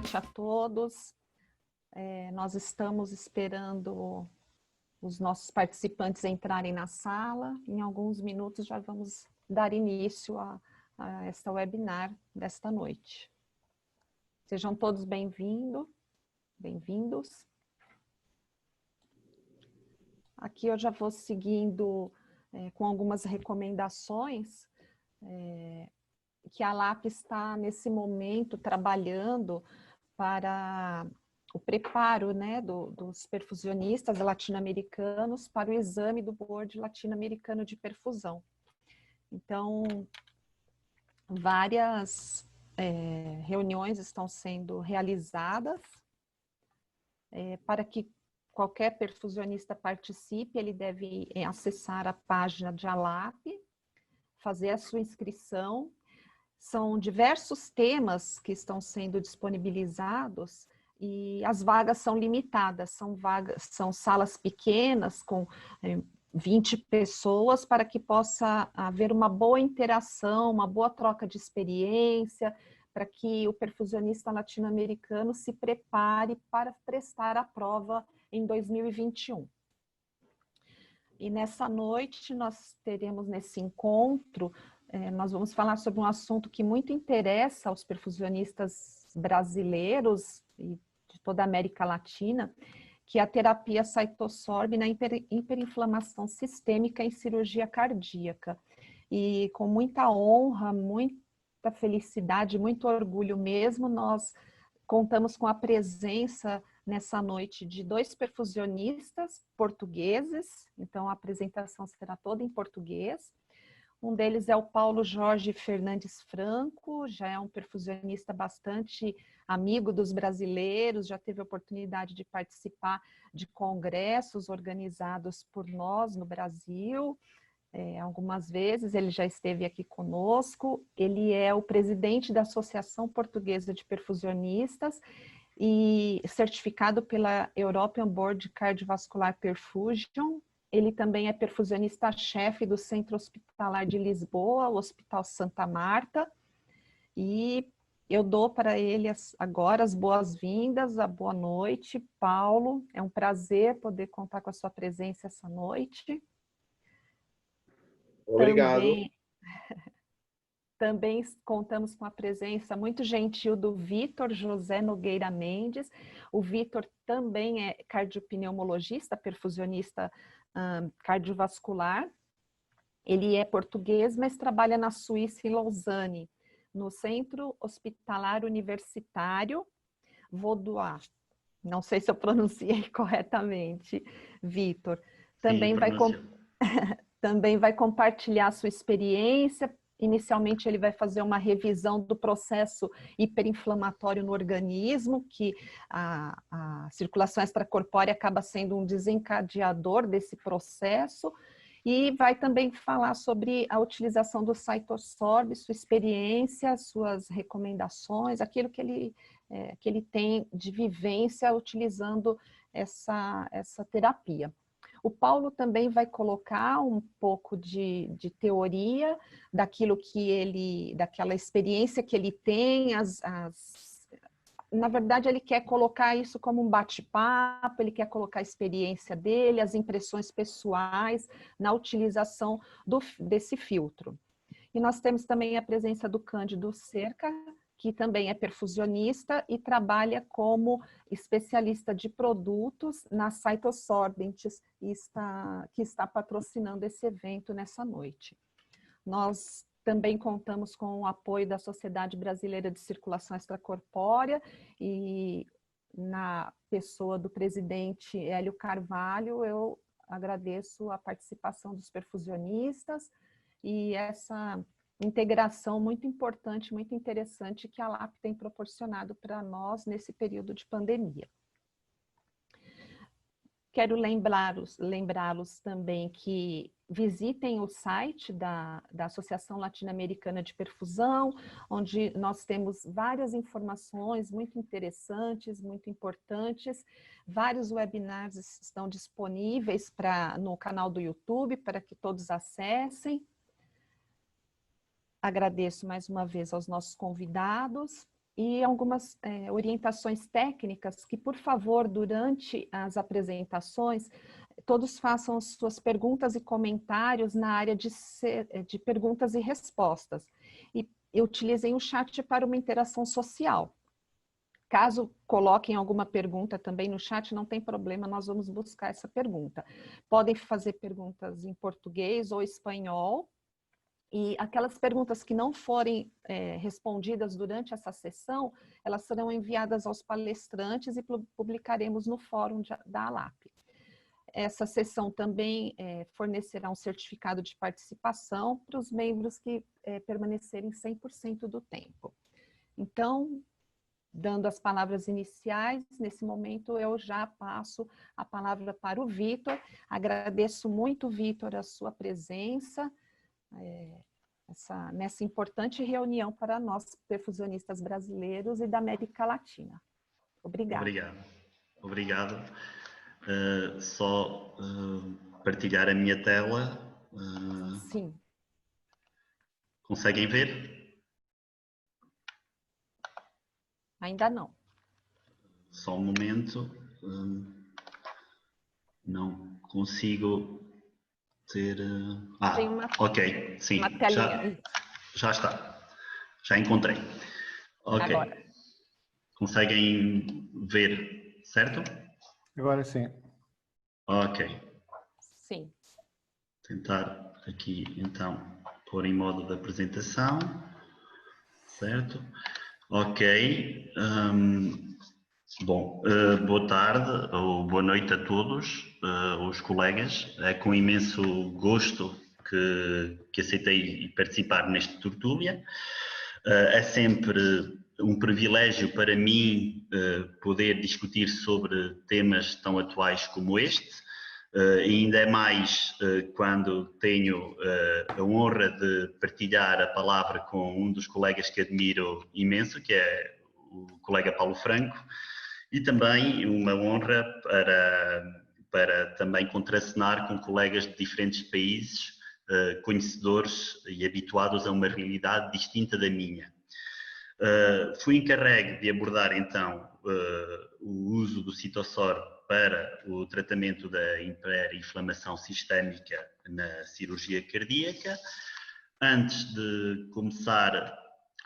noite a todos. Nós estamos esperando os nossos participantes entrarem na sala. Em alguns minutos já vamos dar início a esta webinar desta noite. Sejam todos bem-vindos. Aqui eu já vou seguindo com algumas recomendações que a LAP está nesse momento trabalhando para o preparo, né, dos perfusionistas latino-americanos para o exame do Board Latino-Americano de Perfusão. Então, várias reuniões estão sendo realizadas para que qualquer perfusionista participe. Ele deve acessar a página de ALAP, fazer a sua inscrição. São diversos temas que estão sendo disponibilizados e as vagas são limitadas, são salas pequenas com 20 pessoas para que possa haver uma boa interação, uma boa troca de experiência, para que o perfusionista latino-americano se prepare para prestar a prova em 2021. E nessa noite nós teremos nesse encontro, nós vamos falar sobre um assunto que muito interessa aos perfusionistas brasileiros e de toda a América Latina, que é a terapia Cytosorb na hiperinflamação sistêmica em cirurgia cardíaca. E com muita honra, muita felicidade, muito orgulho mesmo, nós contamos com a presença nessa noite de 2 perfusionistas portugueses, então a apresentação será toda em português. Um deles é o Paulo Jorge Fernandes Franco, já é um perfusionista bastante amigo dos brasileiros, já teve a oportunidade de participar de congressos organizados por nós no Brasil. Algumas vezes ele já esteve aqui conosco. Ele é o presidente da Associação Portuguesa de Perfusionistas e certificado pela European Board Cardiovascular Perfusion. Ele também é perfusionista-chefe do Centro Hospitalar de Lisboa, o Hospital Santa Marta, e eu dou para ele agora as boas-vindas, a boa noite, Paulo. É um prazer poder contar com a sua presença essa noite. Obrigado. Também contamos com a presença muito gentil do Vitor José Nogueira Mendes. O Vitor também é cardiopneumologista, perfusionista cardiovascular. Ele é português, mas trabalha na Suíça, em Lausanne, no Centro Hospitalar Universitário Vaudois. Não sei se eu pronunciei corretamente, Vitor. Também vai compartilhar a sua experiência. Inicialmente, ele vai fazer uma revisão do processo hiperinflamatório no organismo, que a circulação extracorpórea acaba sendo um desencadeador desse processo, e vai também falar sobre a utilização do Cytosorb, sua experiência, suas recomendações, aquilo que ele tem de vivência utilizando essa terapia. O Paulo também vai colocar um pouco de teoria daquilo daquela experiência que ele tem, na verdade ele quer colocar isso como um bate-papo, ele quer colocar a experiência dele, as impressões pessoais na utilização desse filtro. E nós temos também a presença do Cândido Cerca, que também é perfusionista e trabalha como especialista de produtos na Cytosorbents, que está patrocinando esse evento nessa noite. Nós também contamos com o apoio da Sociedade Brasileira de Circulação Extracorpórea e na pessoa do presidente Hélio Carvalho, eu agradeço a participação dos perfusionistas e essa integração muito importante, muito interessante que a LAP tem proporcionado para nós nesse período de pandemia. Quero lembrá-los também que visitem o site da Associação Latino-Americana de Perfusão, onde nós temos várias informações muito interessantes, muito importantes. Vários webinars estão disponíveis no canal do YouTube para que todos acessem. Agradeço mais uma vez aos nossos convidados e algumas orientações técnicas que, por favor, durante as apresentações, todos façam as suas perguntas e comentários na área de perguntas e respostas. E utilizem o chat para uma interação social. Caso coloquem alguma pergunta também no chat, não tem problema, nós vamos buscar essa pergunta. Podem fazer perguntas em português ou espanhol, e aquelas perguntas que não forem respondidas durante essa sessão, elas serão enviadas aos palestrantes e publicaremos no fórum da ALAP. Essa sessão também fornecerá um certificado de participação para os membros que permanecerem 100% do tempo. Então, dando as palavras iniciais, nesse momento eu já passo a palavra para o Vitor. Agradeço muito, Vitor, a sua presença nessa importante reunião para nós, perfusionistas brasileiros e da América Latina. Obrigada. Obrigado. Obrigado. Só partilhar a minha tela. Sim. Conseguem ver? Ainda não. Só um momento. Não consigo ter... Tem uma, ok. Sim, uma telinha. já está. Já encontrei. Ok. Agora. Conseguem ver, certo? Agora sim. Ok. Sim. Tentar aqui, então, pôr em modo de apresentação. Certo? Ok. Bom, boa tarde ou boa noite a todos os colegas. É com imenso gosto que aceitei participar neste tertúlia. É sempre um privilégio para mim poder discutir sobre temas tão atuais como este, ainda é mais quando tenho a honra de partilhar a palavra com um dos colegas que admiro imenso, que é o colega Paulo Franco, e também uma honra para também contracenar com colegas de diferentes países, conhecedores e habituados a uma realidade distinta da minha. Fui encarregue de abordar então o uso do Citosor para o tratamento da hiperinflamação sistémica na cirurgia cardíaca. Antes de começar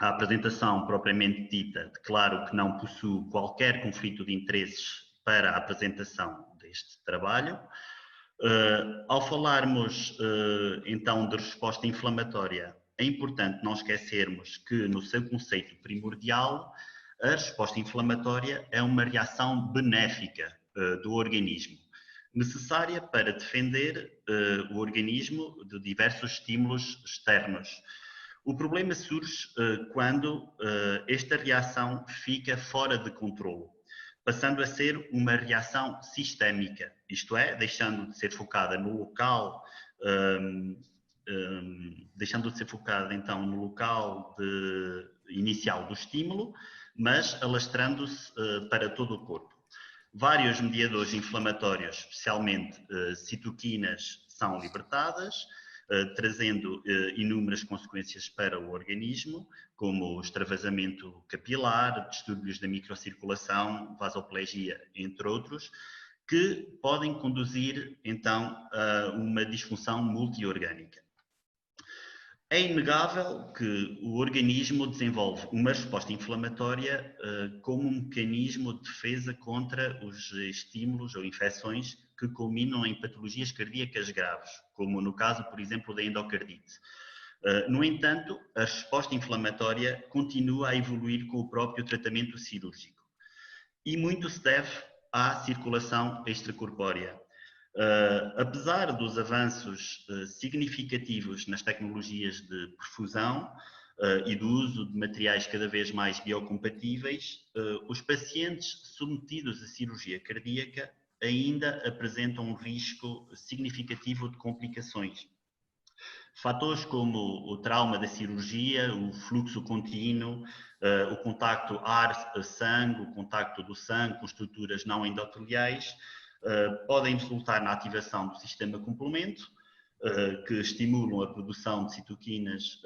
a apresentação propriamente dita, declaro que não possuo qualquer conflito de interesses para a apresentação deste trabalho. Ao falarmos então de resposta inflamatória, é importante não esquecermos que, no seu conceito primordial, a resposta inflamatória é uma reação benéfica do organismo, necessária para defender o organismo de diversos estímulos externos. O problema surge quando esta reação fica fora de controle, passando a ser uma reação sistémica, isto é, deixando de ser focada no local então no local inicial do estímulo, mas alastrando-se para todo o corpo. Vários mediadores inflamatórios, especialmente citoquinas, são libertadas, trazendo inúmeras consequências para o organismo, como o extravasamento capilar, distúrbios da microcirculação, vasoplegia, entre outros, que podem conduzir então a uma disfunção multiorgânica. É inegável que o organismo desenvolve uma resposta inflamatória como um mecanismo de defesa contra os estímulos ou infecções que culminam em patologias cardíacas graves, como no caso, por exemplo, da endocardite. No entanto, a resposta inflamatória continua a evoluir com o próprio tratamento cirúrgico. E muito se deve à circulação extracorpórea. Apesar dos avanços significativos nas tecnologias de perfusão e do uso de materiais cada vez mais biocompatíveis, os pacientes submetidos à cirurgia cardíaca ainda apresentam um risco significativo de complicações. Fatores como o trauma da cirurgia, o fluxo contínuo, o contacto ar-sangue, o contacto do sangue com estruturas não endoteliais, podem resultar na ativação do sistema complemento, que estimulam a produção de citoquinas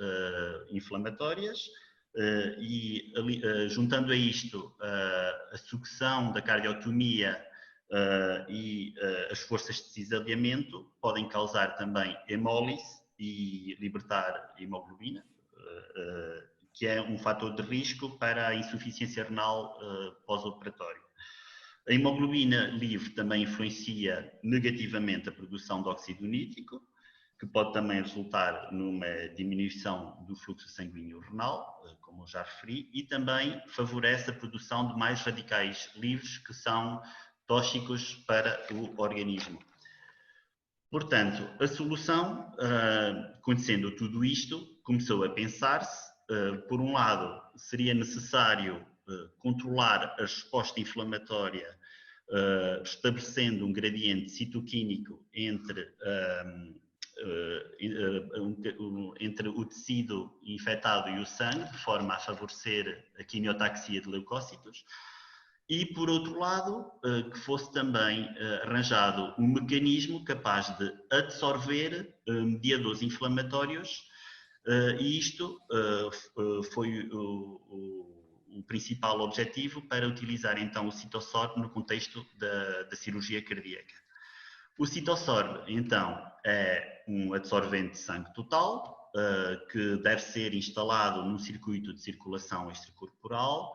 inflamatórias, juntando a isto a sucção da cardiotomia e as forças de cisalhamento, podem causar também hemólise e libertar hemoglobina, que é um fator de risco para a insuficiência renal pós-operatória. A hemoglobina livre também influencia negativamente a produção de óxido nítrico, que pode também resultar numa diminuição do fluxo sanguíneo renal, como eu já referi, e também favorece a produção de mais radicais livres que são tóxicos para o organismo. Portanto, a solução, conhecendo tudo isto, começou a pensar-se, por um lado, seria necessário controlar a resposta inflamatória, estabelecendo um gradiente citoquímico entre o tecido infectado e o sangue, de forma a favorecer a quimiotaxia de leucócitos, e, por outro lado, que fosse também arranjado um mecanismo capaz de absorver mediadores inflamatórios, e isto foi o principal objetivo para utilizar então o Cytosorb no contexto da cirurgia cardíaca. O Cytosorb, então, é um adsorvente de sangue total, que deve ser instalado num circuito de circulação extracorporal.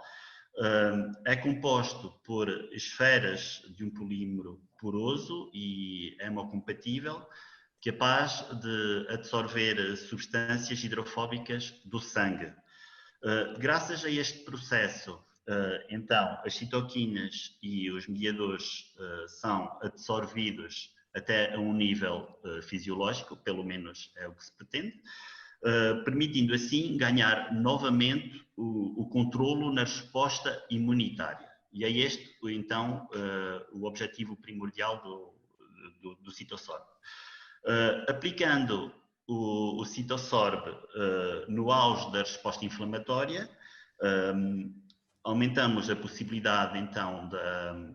É composto por esferas de um polímero poroso e hemocompatível, capaz de absorver substâncias hidrofóbicas do sangue. Graças a este processo, então, as citoquinas e os mediadores são absorvidos até a um nível fisiológico, pelo menos é o que se pretende, permitindo assim ganhar novamente o controlo na resposta imunitária. E é este, então, o objetivo primordial do Cytosorb. Aplicando o Cytosorb no auge da resposta inflamatória, aumentamos a possibilidade, então,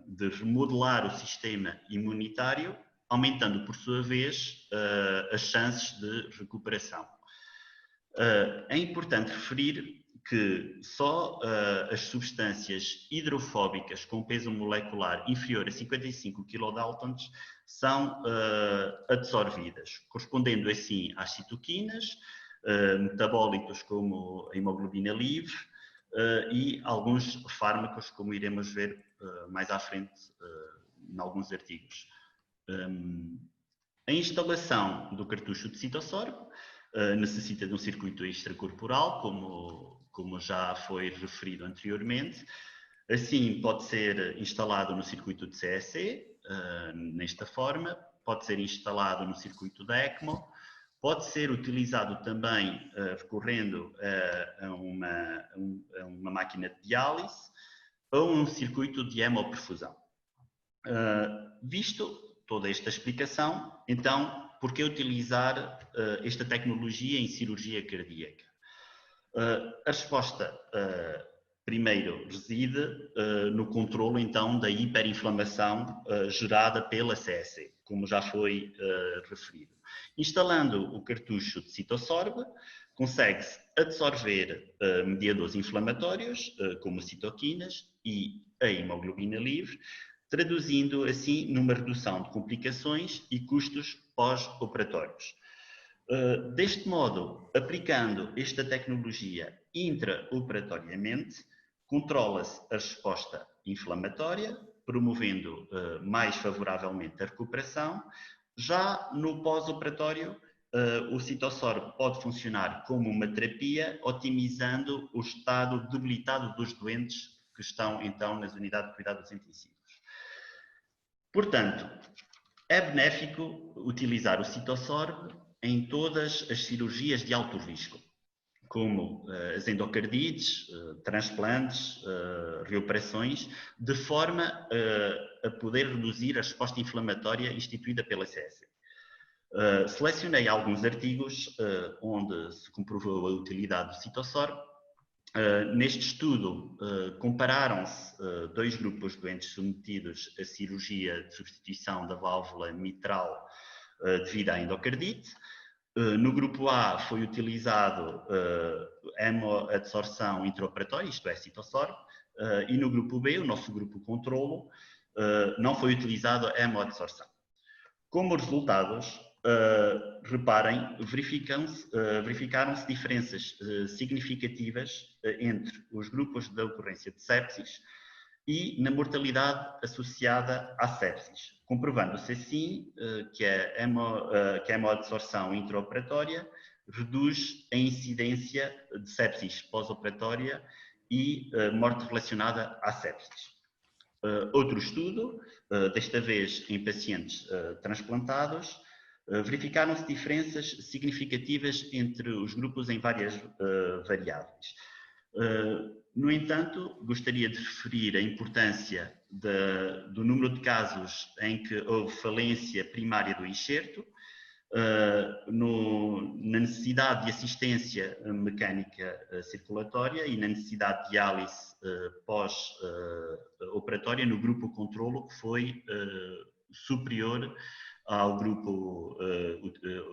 de remodelar o sistema imunitário, aumentando, por sua vez, as chances de recuperação. É importante referir que só as substâncias hidrofóbicas com peso molecular inferior a 55 kDa são absorvidas, correspondendo assim às citoquinas, metabólitos como a hemoglobina livre e alguns fármacos, como iremos ver mais à frente em alguns artigos. A instalação do cartucho de Cytosorb necessita de um circuito extracorporal, como já foi referido anteriormente. Assim, pode ser instalado no circuito de CEC, nesta forma, pode ser instalado no circuito da ECMO, pode ser utilizado também recorrendo a uma máquina de diálise ou um circuito de hemoperfusão. Visto toda esta explicação, então, por que utilizar esta tecnologia em cirurgia cardíaca? A resposta, primeiro, reside no controlo, então, da hiperinflamação gerada pela CEC, como já foi referido. Instalando o cartucho de Cytosorb, consegue-se absorver mediadores inflamatórios, como citoquinas e a hemoglobina livre, traduzindo assim numa redução de complicações e custos pós-operatórios. Deste modo, aplicando esta tecnologia intraoperatoriamente, controla-se a resposta inflamatória, promovendo mais favoravelmente a recuperação. Já no pós-operatório, o Cytosorb pode funcionar como uma terapia, otimizando o estado debilitado dos doentes que estão então nas unidades de cuidados intensivos. Portanto, é benéfico utilizar o Cytosorb em todas as cirurgias de alto risco, como as endocardites, transplantes, reoperações, de forma a poder reduzir a resposta inflamatória instituída pela CEC. Selecionei alguns artigos onde se comprovou a utilidade do Cytosorb. Neste estudo, compararam-se dois grupos de doentes submetidos à cirurgia de substituição da válvula mitral devido à endocardite. No grupo A foi utilizado hemoadsorção intraoperatória, isto é, citosorb, e no grupo B, o nosso grupo controlo, não foi utilizado a hemoadsorção. Como resultados, reparem, verificaram-se diferenças significativas entre os grupos de ocorrência de sepsis e na mortalidade associada à sepsis, comprovando-se assim que a hemoadsorção intraoperatória reduz a incidência de sepsis pós-operatória e morte relacionada à sepsis. Outro estudo, desta vez em pacientes transplantados, verificaram-se diferenças significativas entre os grupos em várias variáveis. No entanto, gostaria de referir a importância do número de casos em que houve falência primária do enxerto, na necessidade de assistência mecânica circulatória e na necessidade de diálise pós-operatória no grupo controlo, que foi superior ao grupo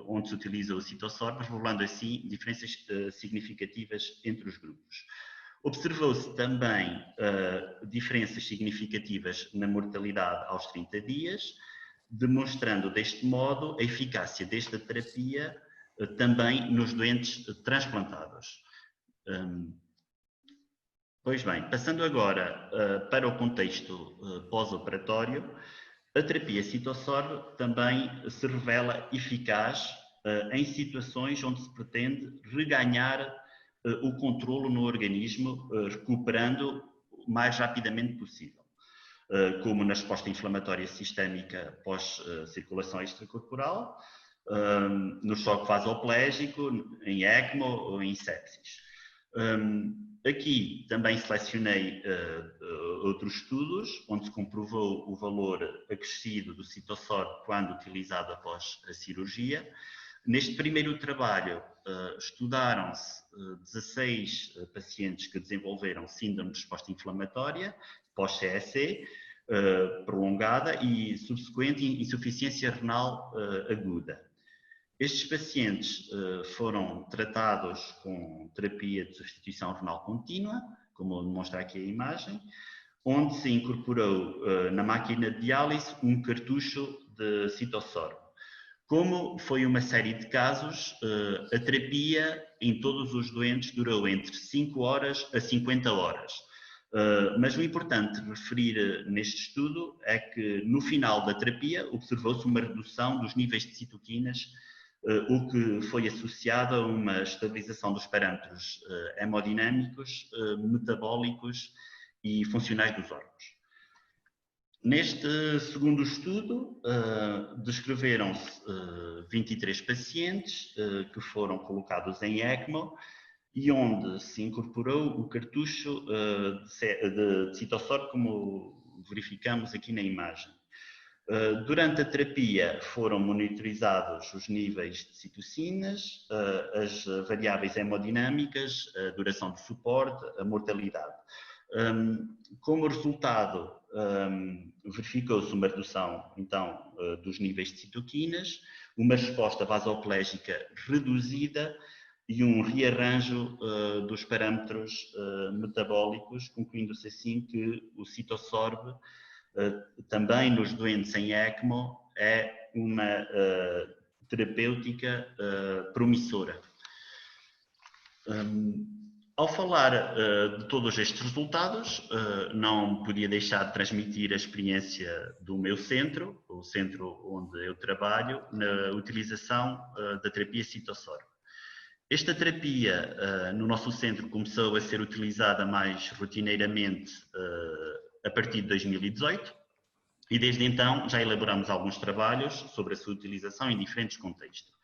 onde se utiliza o citosorb, revelando assim diferenças significativas entre os grupos. Observou-se também diferenças significativas na mortalidade aos 30 dias, demonstrando deste modo a eficácia desta terapia também nos doentes transplantados. Pois bem, passando agora para o contexto pós-operatório, a terapia citosorb também se revela eficaz em situações onde se pretende reganhar o controlo no organismo, recuperando o mais rapidamente possível, como na resposta inflamatória sistémica pós-circulação extracorporal, no choque vasoplégico, em ECMO ou em sepsis. Aqui também selecionei outros estudos, onde se comprovou o valor acrescido do citosorb quando utilizado após a cirurgia. Neste primeiro trabalho, estudaram-se 16 pacientes que desenvolveram síndrome de resposta inflamatória pós-CEC prolongada e subsequente insuficiência renal aguda. Estes pacientes foram tratados com terapia de substituição renal contínua, como demonstra aqui a imagem, onde se incorporou na máquina de diálise um cartucho de citosorb. Como foi uma série de casos, a terapia em todos os doentes durou entre 5 horas a 50 horas. Mas o importante referir neste estudo é que no final da terapia observou-se uma redução dos níveis de citoquinas, o que foi associado a uma estabilização dos parâmetros hemodinâmicos, metabólicos e funcionais dos órgãos. Neste segundo estudo, descreveram-se 23 pacientes que foram colocados em ECMO e onde se incorporou o cartucho de citosorb, como verificamos aqui na imagem. Durante a terapia foram monitorizados os níveis de citocinas, as variáveis hemodinâmicas, a duração de suporte, a mortalidade. Como resultado, verificou-se uma redução, então, dos níveis de citoquinas, uma resposta vasoplégica reduzida e um rearranjo dos parâmetros metabólicos, concluindo-se assim que o citosorb, também nos doentes em ECMO, é uma terapêutica promissora. Ao falar de todos estes resultados, não podia deixar de transmitir a experiência do meu centro, o centro onde eu trabalho, na utilização da terapia citosorb. Esta terapia no nosso centro começou a ser utilizada mais rotineiramente a partir de 2018 e desde então já elaboramos alguns trabalhos sobre a sua utilização em diferentes contextos.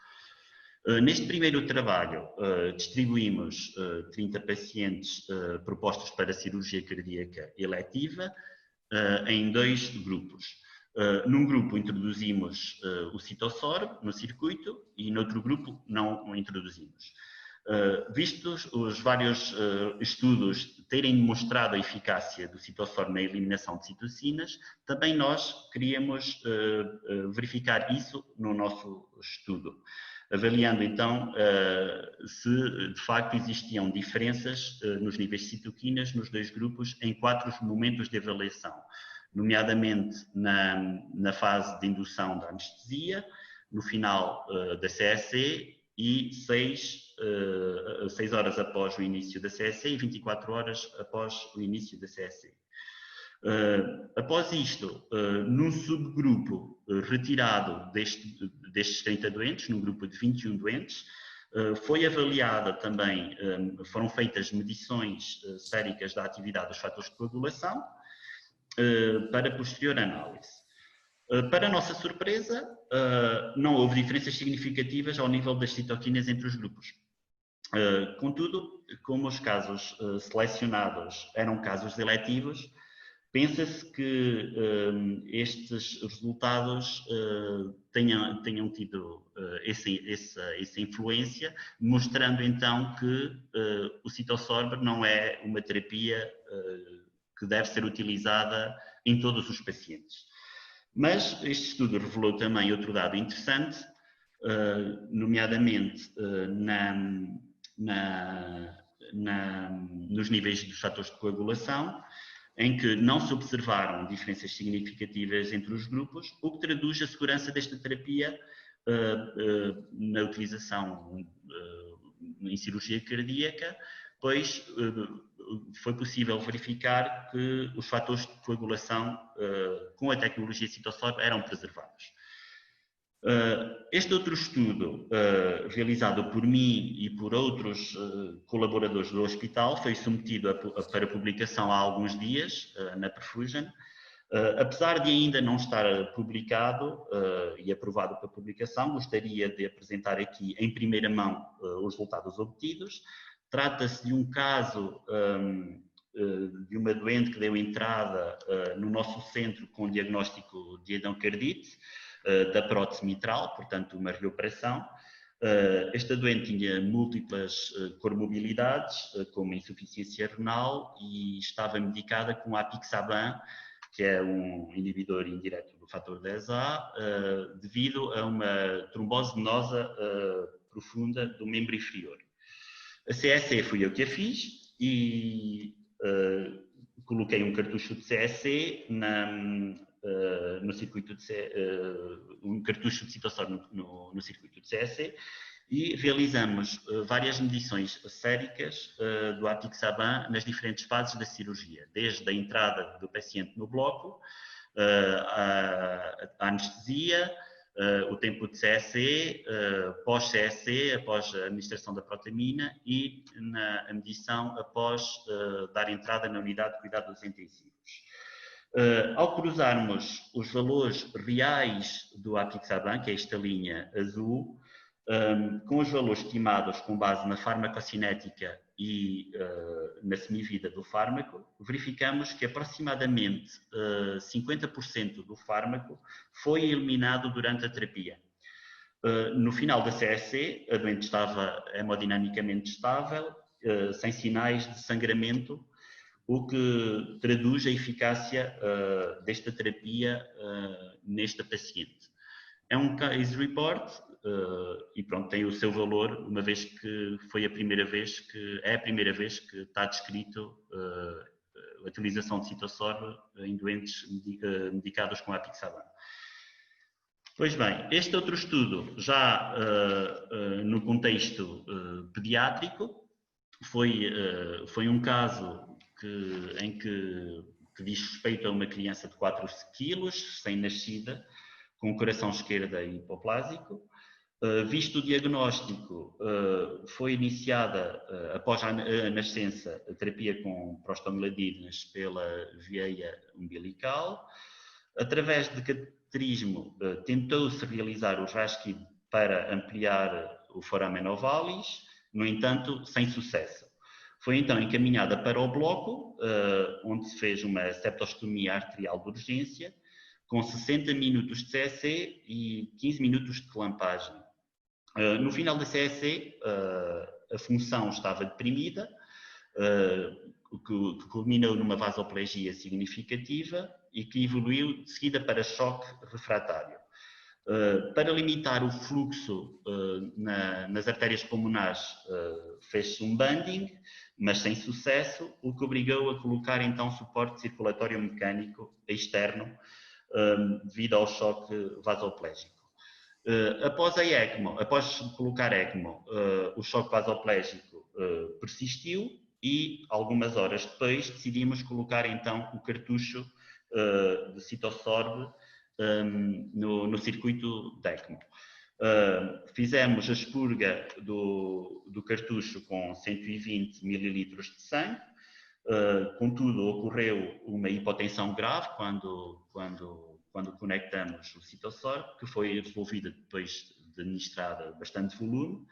Neste primeiro trabalho, distribuímos 30 pacientes propostos para cirurgia cardíaca eletiva em 2 grupos. Num grupo introduzimos o citosorb no circuito e noutro grupo não o introduzimos. Vistos os vários estudos terem demonstrado a eficácia do citosorb na eliminação de citocinas, também nós queríamos verificar isso no nosso estudo, avaliando então se de facto existiam diferenças nos níveis de citoquinas nos dois grupos em 4 momentos de avaliação, nomeadamente na fase de indução da anestesia, no final da CSE e 6 horas após o início da CSE e 24 horas após o início da CSE. Após isto, num subgrupo retirado destes 30 doentes, num grupo de 21 doentes, foi avaliada também, foram feitas medições séricas da atividade dos fatores de coagulação para posterior análise. Para a nossa surpresa, não houve diferenças significativas ao nível das citoquinas entre os grupos. Contudo, como os casos selecionados eram casos eletivos, pensa-se que estes resultados tenham tido essa influência, mostrando então que o citosorb não é uma terapia que deve ser utilizada em todos os pacientes. Mas este estudo revelou também outro dado interessante, nomeadamente nos níveis dos fatores de coagulação, em que não se observaram diferenças significativas entre os grupos, o que traduz a segurança desta terapia na utilização em cirurgia cardíaca, pois foi possível verificar que os fatores de coagulação com a tecnologia citosorb eram preservados. Este outro estudo, realizado por mim e por outros colaboradores do hospital, foi submetido para publicação há alguns dias na Perfusion. Apesar de ainda não estar publicado e aprovado para publicação, gostaria de apresentar aqui em primeira mão os resultados obtidos. Trata-se de um caso de uma doente que deu entrada no nosso centro com diagnóstico de endocardite, da prótese mitral, portanto uma reoperação. Esta doente tinha múltiplas comorbilidades, como insuficiência renal, e estava medicada com apixaban, que é um inibidor indireto do fator 10A, devido a uma trombose venosa profunda do membro inferior. A CSE fui eu que a fiz e coloquei um cartucho de CSE no circuito de um cartucho de citosorb no circuito de CSE e realizamos várias medições séricas do apixaban nas diferentes fases da cirurgia, desde a entrada do paciente no bloco, a anestesia, o tempo de CSE, pós-CSE, após a administração da protamina e a medição após dar entrada na unidade de cuidados intensivos. Ao cruzarmos os valores reais do apixaban, que é esta linha azul, com os valores estimados com base na farmacocinética e na semivida do fármaco, verificamos que aproximadamente 50% do fármaco foi eliminado durante a terapia. No final da CSE, a doente estava hemodinamicamente estável, sem sinais de sangramento, o que traduz a eficácia desta terapia nesta paciente. É um case report e pronto, tem o seu valor, uma vez que é a primeira vez que está descrito a utilização de citosorb em doentes medicados com apixaban. Pois bem, este outro estudo, já no contexto pediátrico, foi um caso em que diz respeito a uma criança de 4 quilos, sem-nascida, com coração esquerda hipoplásico. Visto o diagnóstico, foi iniciada, após a nascença, a terapia com prostaglandinas pela veia umbilical. Através de cateterismo, tentou-se realizar o RASKID para ampliar o foramen ovalis, no entanto, sem sucesso. Foi então encaminhada para o bloco, onde se fez uma septostomia arterial de urgência, com 60 minutos de CSE e 15 minutos de clampagem. No final da CSE, a função estava deprimida, que culminou numa vasoplegia significativa e que evoluiu de seguida para choque refratário. Para limitar o fluxo nas artérias pulmonares, fez-se um banding, mas sem sucesso, o que obrigou a colocar então suporte circulatório mecânico externo devido ao choque vasoplégico. Após colocar ECMO, o choque vasoplégico persistiu e algumas horas depois decidimos colocar então o cartucho de Citosorb no circuito de ECMO. Fizemos a expurga do cartucho com 120 ml de sangue, contudo ocorreu uma hipotensão grave quando conectamos o Citosorb, que foi resolvida depois de administrada bastante volume,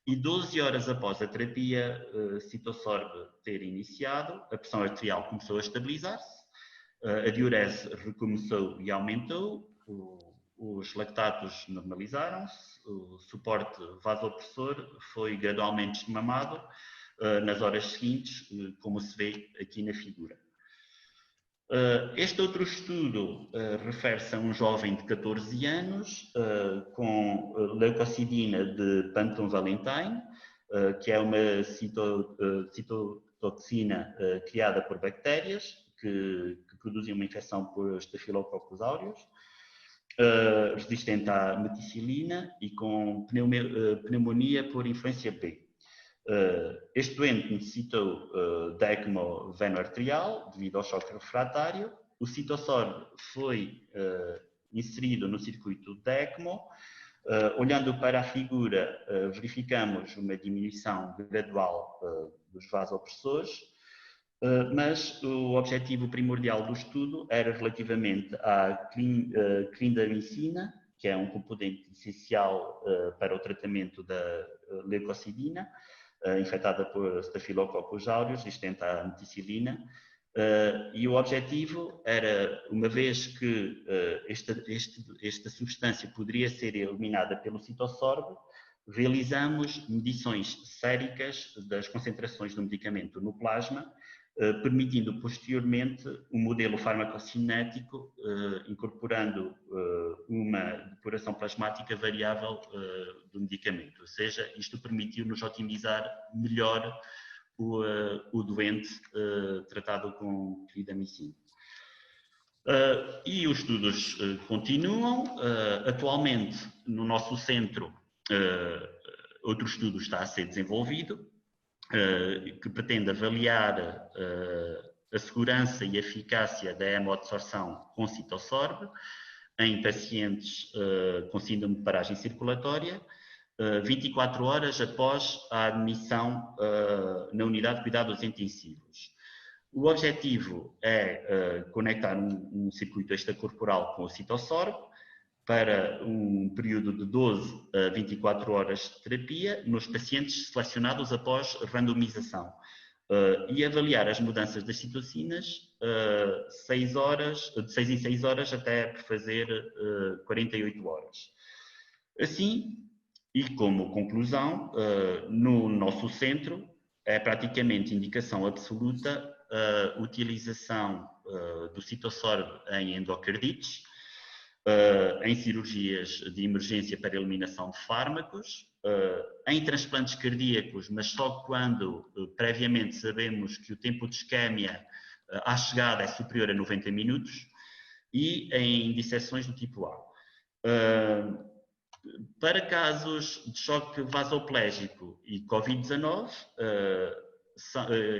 e 12 horas após a terapia Citosorb ter iniciado, a pressão arterial começou a estabilizar-se, a diurese recomeçou e aumentou, os lactatos normalizaram-se, o suporte vasopressor foi gradualmente desmamado nas horas seguintes, como se vê aqui na figura. Este outro estudo refere-se a um jovem de 14 anos com leucocidina de Panton-Valentine, que é uma citotoxina criada por bactérias que produzem uma infecção por Staphylococcus aureus, resistente à meticilina e com pneumonia por influência B. Este doente necessitou de ECMO veno-arterial devido ao choque refratário. O Citosorb foi inserido no circuito de ECMO. Olhando para a figura, verificamos uma diminuição gradual dos vasopressores, mas o objetivo primordial do estudo era relativamente à clindamicina, que é um componente essencial para o tratamento da leucocidina, infectada por Staphylococcus aureus, resistente à meticilina, e o objetivo era, uma vez que esta substância poderia ser eliminada pelo Citosorb, realizamos medições séricas das concentrações do medicamento no plasma, permitindo posteriormente um modelo farmacocinético incorporando uma depuração plasmática variável do medicamento. Ou seja, isto permitiu-nos otimizar melhor o doente tratado com clindamicina. E os estudos continuam. Atualmente, no nosso centro, outro estudo está a ser desenvolvido, que pretende avaliar a segurança e a eficácia da hemoadsorção com Citosorb em pacientes com síndrome de paragem circulatória, 24 horas após a admissão na unidade de cuidados intensivos. O objetivo é conectar um circuito extracorporal com o Citosorb para um período de 12 a 24 horas de terapia nos pacientes selecionados após randomização e avaliar as mudanças das citocinas de 6 em 6 horas até fazer 48 horas. Assim, e como conclusão, no nosso centro é praticamente indicação absoluta a utilização do Citosorb em endocardites, em cirurgias de emergência para eliminação de fármacos, em transplantes cardíacos, mas só quando previamente sabemos que o tempo de isquémia à chegada é superior a 90 minutos, e em disseções do tipo A. Para casos de choque vasoplégico e Covid-19,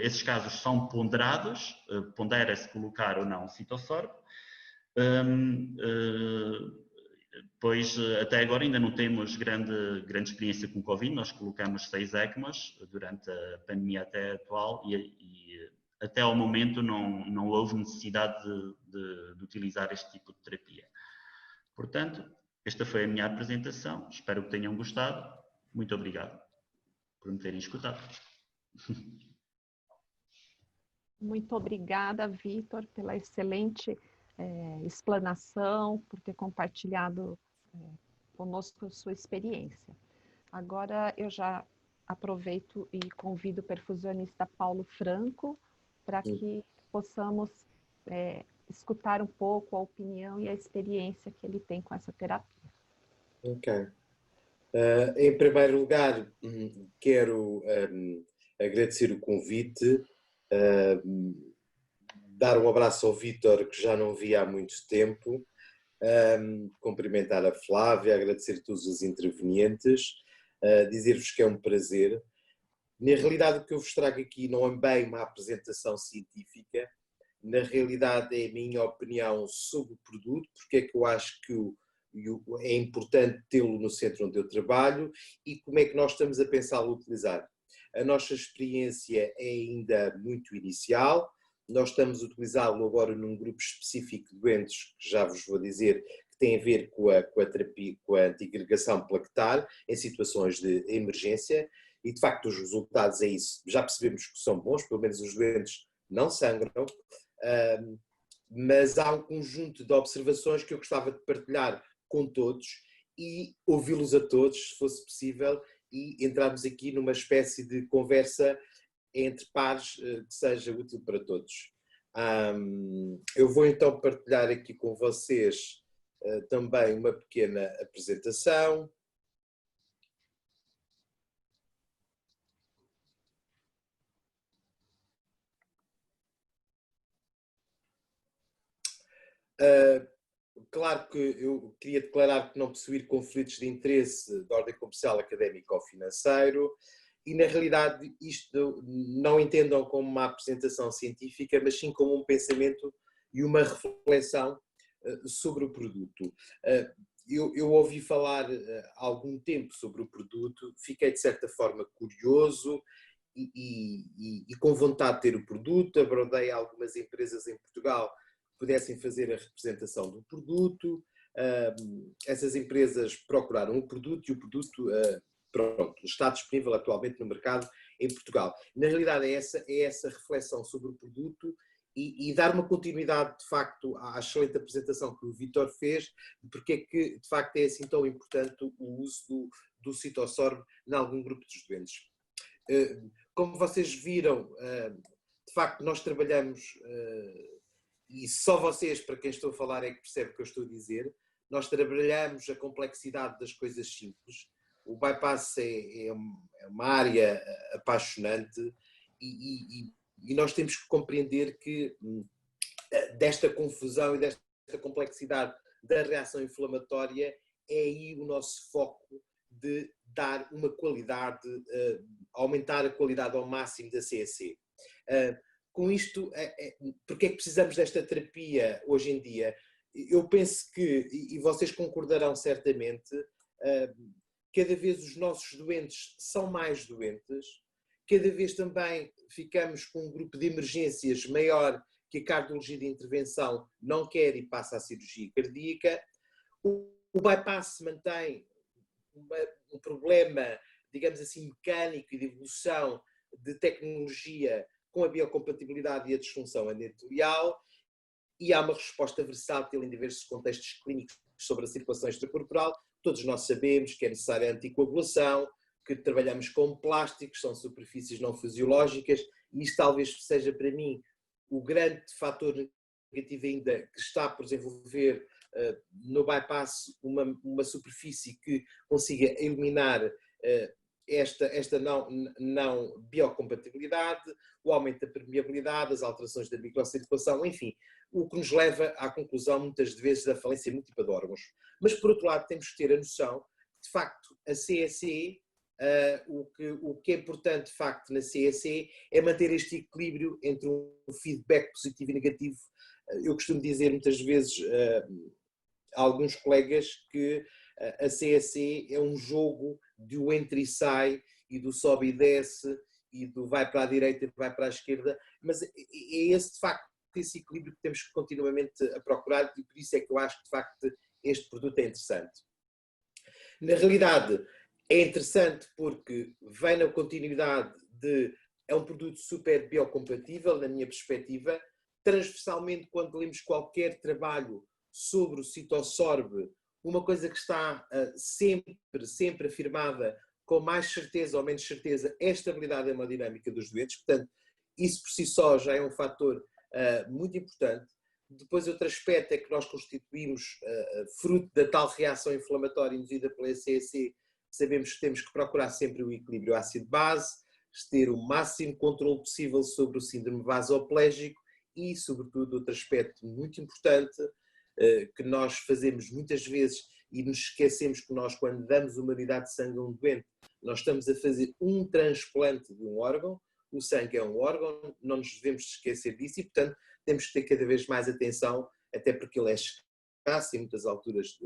esses casos são ponderados, pondera-se colocar ou não Citosorb, pois até agora ainda não temos grande experiência com Covid. Nós colocamos 6 ECMOs durante a pandemia até atual e até ao momento não houve necessidade de utilizar este tipo de terapia. Portanto, esta foi a minha apresentação, espero que tenham gostado. Muito obrigado por me terem escutado. Muito obrigada, Vitor, pela excelente explanação, por ter compartilhado conosco a sua experiência. Agora eu já aproveito e convido o perfusionista Paulo Franco para que possamos escutar um pouco a opinião e a experiência que ele tem com essa terapia. Ok. Em primeiro lugar, quero agradecer o convite, dar um abraço ao Vítor, que já não via há muito tempo, cumprimentar a Flávia, agradecer a todos os intervenientes, dizer-vos que é um prazer. Na realidade, o que eu vos trago aqui não é bem uma apresentação científica, na realidade é a minha opinião sobre o produto, porque é que eu acho que é importante tê-lo no centro onde eu trabalho e como é que nós estamos a pensá-lo utilizar. A nossa experiência é ainda muito inicial, nós estamos a utilizá-lo agora num grupo específico de doentes, que já vos vou dizer, que tem a ver com a terapia, com a antiagregação plaquetar, em situações de emergência, e de facto os resultados é isso. Já percebemos que são bons, pelo menos os doentes não sangram, mas há um conjunto de observações que eu gostava de partilhar com todos e ouvi-los a todos, se fosse possível, e entrarmos aqui numa espécie de conversa entre pares que seja útil para todos. Eu vou então partilhar aqui com vocês também uma pequena apresentação. Claro que eu queria declarar que não possuir conflitos de interesse de ordem comercial, académico ou financeiro, e na realidade isto não entendam como uma apresentação científica, mas sim como um pensamento e uma reflexão sobre o produto. Eu ouvi falar há algum tempo sobre o produto, fiquei de certa forma curioso e com vontade de ter o produto, abordei algumas empresas em Portugal pudessem fazer a representação do produto. Essas empresas procuraram o produto e o produto pronto, está disponível atualmente no mercado em Portugal. Na realidade é essa reflexão sobre o produto e dar uma continuidade de facto à excelente apresentação que o Vítor fez, porque é que de facto é assim tão importante o uso do Citosorb em algum grupo de doentes. Como vocês viram, de facto nós trabalhamos e só vocês, para quem estou a falar, é que percebe o que eu estou a dizer. Nós trabalhamos a complexidade das coisas simples. O bypass é uma área apaixonante e nós temos que compreender que desta confusão e desta complexidade da reação inflamatória é aí o nosso foco de dar uma qualidade, aumentar a qualidade ao máximo da CEC. Com isto, porque é que precisamos desta terapia hoje em dia? Eu penso que, e vocês concordarão certamente, cada vez os nossos doentes são mais doentes, cada vez também ficamos com um grupo de emergências maior que a cardiologia de intervenção não quer e passa à cirurgia cardíaca. O bypass mantém um problema, digamos assim, mecânico e de evolução de tecnologia com a biocompatibilidade e a disfunção endotelial, e há uma resposta versátil em diversos contextos clínicos sobre a circulação extracorporal. Todos nós sabemos que é necessária a anticoagulação, que trabalhamos com plásticos, são superfícies não fisiológicas, e isto talvez seja para mim o grande fator negativo ainda que está por desenvolver no bypass uma superfície que consiga eliminar esta não biocompatibilidade, o aumento da permeabilidade, as alterações da microcirculação, enfim, o que nos leva à conclusão muitas vezes da falência múltipla de órgãos. Mas por outro lado temos que ter a noção que de facto a CEC, o que é importante de facto na CEC é manter este equilíbrio entre um feedback positivo e negativo. Eu costumo dizer muitas vezes a alguns colegas que a CEC é um jogo de o entra e sai e do sobe e desce e do vai para a direita e vai para a esquerda, mas é esse de facto esse equilíbrio que temos que continuamente a procurar e por isso é que eu acho que de facto este produto é interessante. Na realidade é interessante porque vem na continuidade é um produto super biocompatível na minha perspectiva, transversalmente quando lemos qualquer trabalho sobre o Citosorb, uma coisa que está sempre afirmada com mais certeza ou menos certeza, é a estabilidade hemodinâmica dos doentes. Portanto, isso por si só já é um fator muito importante. Depois, outro aspecto é que nós constituímos, fruto da tal reação inflamatória induzida pela CEC, sabemos que temos que procurar sempre o equilíbrio ácido-base, ter o máximo controle possível sobre o síndrome vasoplégico e, sobretudo, outro aspecto muito importante que nós fazemos muitas vezes e nos esquecemos que nós, quando damos uma unidade de sangue a um doente, nós estamos a fazer um transplante de um órgão. O sangue é um órgão, não nos devemos esquecer disso e, portanto, temos que ter cada vez mais atenção, até porque ele é escasso em muitas alturas,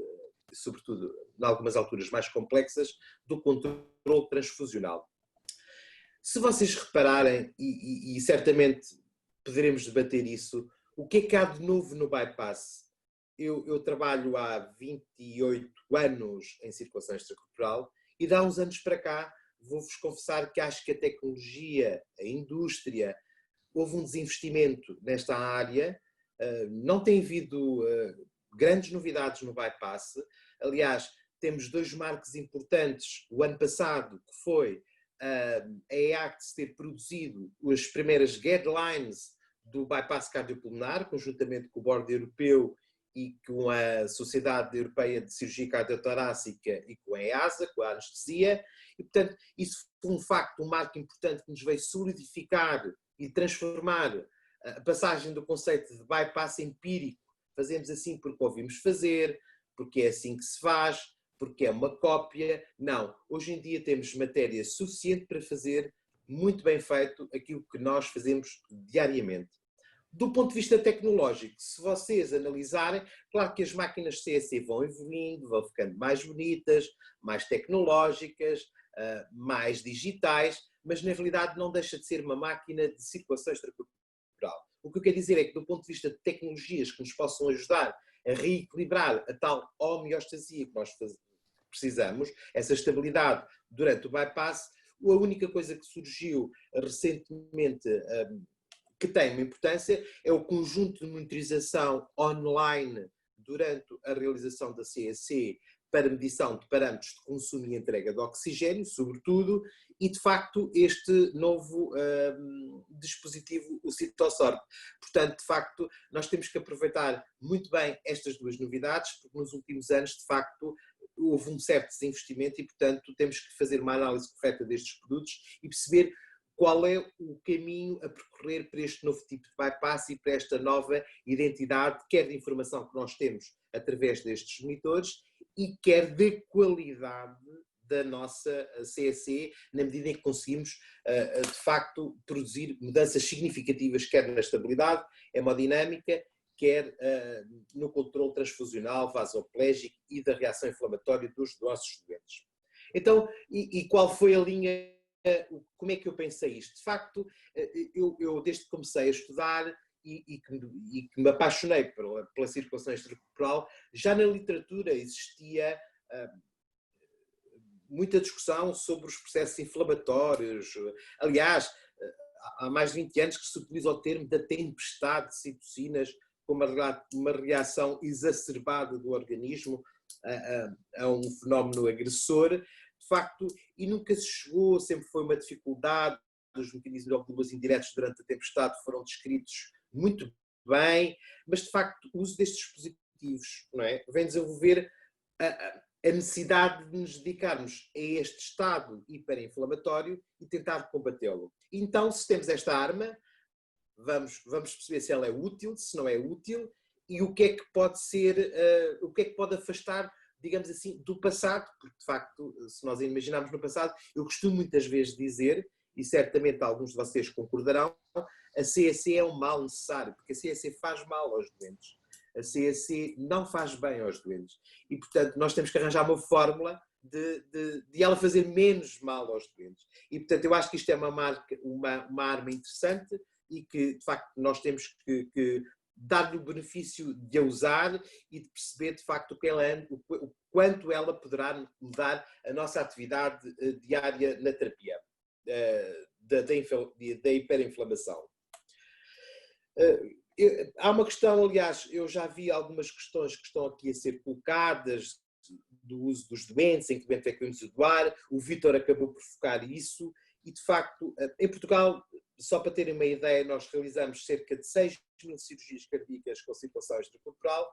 sobretudo em algumas alturas mais complexas, do controle transfusional. Se vocês repararem, e certamente poderemos debater isso, o que é que há de novo no bypass? Eu trabalho há 28 anos em circulação extracorporal e de há uns anos para cá vou-vos confessar que acho que a tecnologia, a indústria, houve um desinvestimento nesta área, não tem havido grandes novidades no bypass. Aliás, temos dois marcos importantes o ano passado, que foi a EACTS ter produzido as primeiras guidelines do bypass cardiopulmonar, conjuntamente com o Board Europeu e com a Sociedade Europeia de Cirurgia Cardiotorácica e com a EASA, com a anestesia, e portanto isso foi um facto, um marco importante que nos veio solidificar e transformar a passagem do conceito de bypass empírico, fazemos assim porque ouvimos fazer, porque é assim que se faz, porque é uma cópia. Não, hoje em dia temos matéria suficiente para fazer muito bem feito aquilo que nós fazemos diariamente. Do ponto de vista tecnológico, se vocês analisarem, claro que as máquinas CEC vão evoluindo, vão ficando mais bonitas, mais tecnológicas, mais digitais, mas na realidade não deixa de ser uma máquina de circulação extracorporal. O que eu quero dizer é que, do ponto de vista de tecnologias que nos possam ajudar a reequilibrar a tal homeostasia que nós precisamos, essa estabilidade durante o bypass, a única coisa que surgiu recentemente que tem uma importância é o conjunto de monitorização online durante a realização da CEC para medição de parâmetros de consumo e entrega de oxigênio, sobretudo, e de facto este novo dispositivo, o Cytosorb. Portanto, de facto, nós temos que aproveitar muito bem estas duas novidades, porque nos últimos anos, de facto, houve um certo desinvestimento e, portanto, temos que fazer uma análise correta destes produtos e perceber qual é o caminho a percorrer para este novo tipo de bypass e para esta nova identidade, quer de informação que nós temos através destes monitores e quer de qualidade da nossa CEC, na medida em que conseguimos, de facto, produzir mudanças significativas, quer na estabilidade hemodinâmica, quer no controle transfusional, vasoplégico e da reação inflamatória dos nossos doentes. Então, e qual foi a linha? Como é que eu pensei isto? De facto, eu desde que comecei a estudar e que me apaixonei pela circulação extracorporal, já na literatura existia muita discussão sobre os processos inflamatórios. Aliás, há mais de 20 anos que se utiliza o termo da tempestade de citocinas como uma reação exacerbada do organismo a um fenómeno agressor. De facto, e nunca se chegou, sempre foi uma dificuldade, os mecanismos de lobos indiretos durante a tempestade foram descritos muito bem, mas de facto o uso destes dispositivos, não é, vem desenvolver a necessidade de nos dedicarmos a este estado hiperinflamatório e tentar combatê-lo. Então, se temos esta arma, vamos perceber se ela é útil, se não é útil, e o que é que pode ser, o que é que pode afastar, digamos assim, do passado, porque de facto, se nós imaginarmos no passado, eu costumo muitas vezes dizer, e certamente alguns de vocês concordarão, a CEC é um mal necessário, porque a CEC faz mal aos doentes. A CEC não faz bem aos doentes. E, portanto, nós temos que arranjar uma fórmula de ela fazer menos mal aos doentes. E, portanto, eu acho que isto é uma arma interessante e que, de facto, nós temos que dar-lhe o benefício de a usar e de perceber, de facto, o quanto ela poderá mudar a nossa atividade diária na terapia da hiperinflamação. Há uma questão, aliás, eu já vi algumas questões que estão aqui a ser colocadas do uso dos doentes, em que momento é que vamos doar. O Vítor acabou por focar isso e, de facto, em Portugal, só para terem uma ideia, nós realizamos cerca de 6.000 cirurgias cardíacas com circulação extracorporal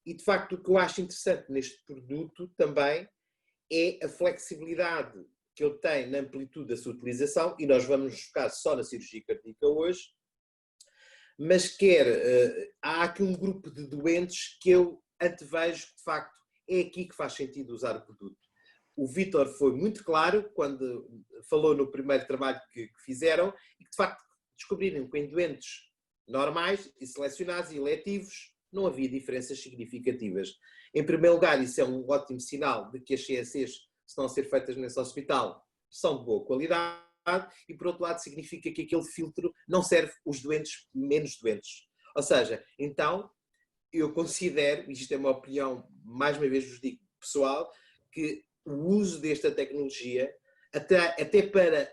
e, de facto, o que eu acho interessante neste produto também é a flexibilidade que ele tem na amplitude da sua utilização, e nós vamos nos focar só na cirurgia cardíaca hoje, mas há aqui um grupo de doentes que eu antevejo que, de facto, é aqui que faz sentido usar o produto. O Vítor foi muito claro quando falou no primeiro trabalho que fizeram e que, de facto, descobriram que em doentes normais e selecionados e eletivos não havia diferenças significativas. Em primeiro lugar, isso é um ótimo sinal de que as CSCs que estão a ser feitas nesse hospital são de boa qualidade e, por outro lado, significa que aquele filtro não serve os doentes menos doentes. Ou seja, então, eu considero, e isto é uma opinião, mais uma vez vos digo, pessoal, que o uso desta tecnologia, até para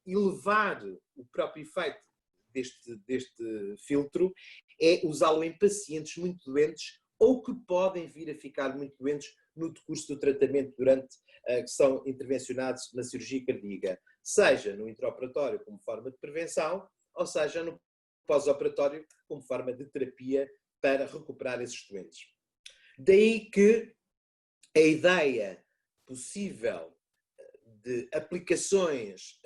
elevar o próprio efeito deste filtro, é usá-lo em pacientes muito doentes ou que podem vir a ficar muito doentes no decurso do tratamento durante que são intervencionados na cirurgia cardíaca, seja no intraoperatório como forma de prevenção, ou seja no pós-operatório como forma de terapia para recuperar esses doentes. Daí que a ideia possível de aplicações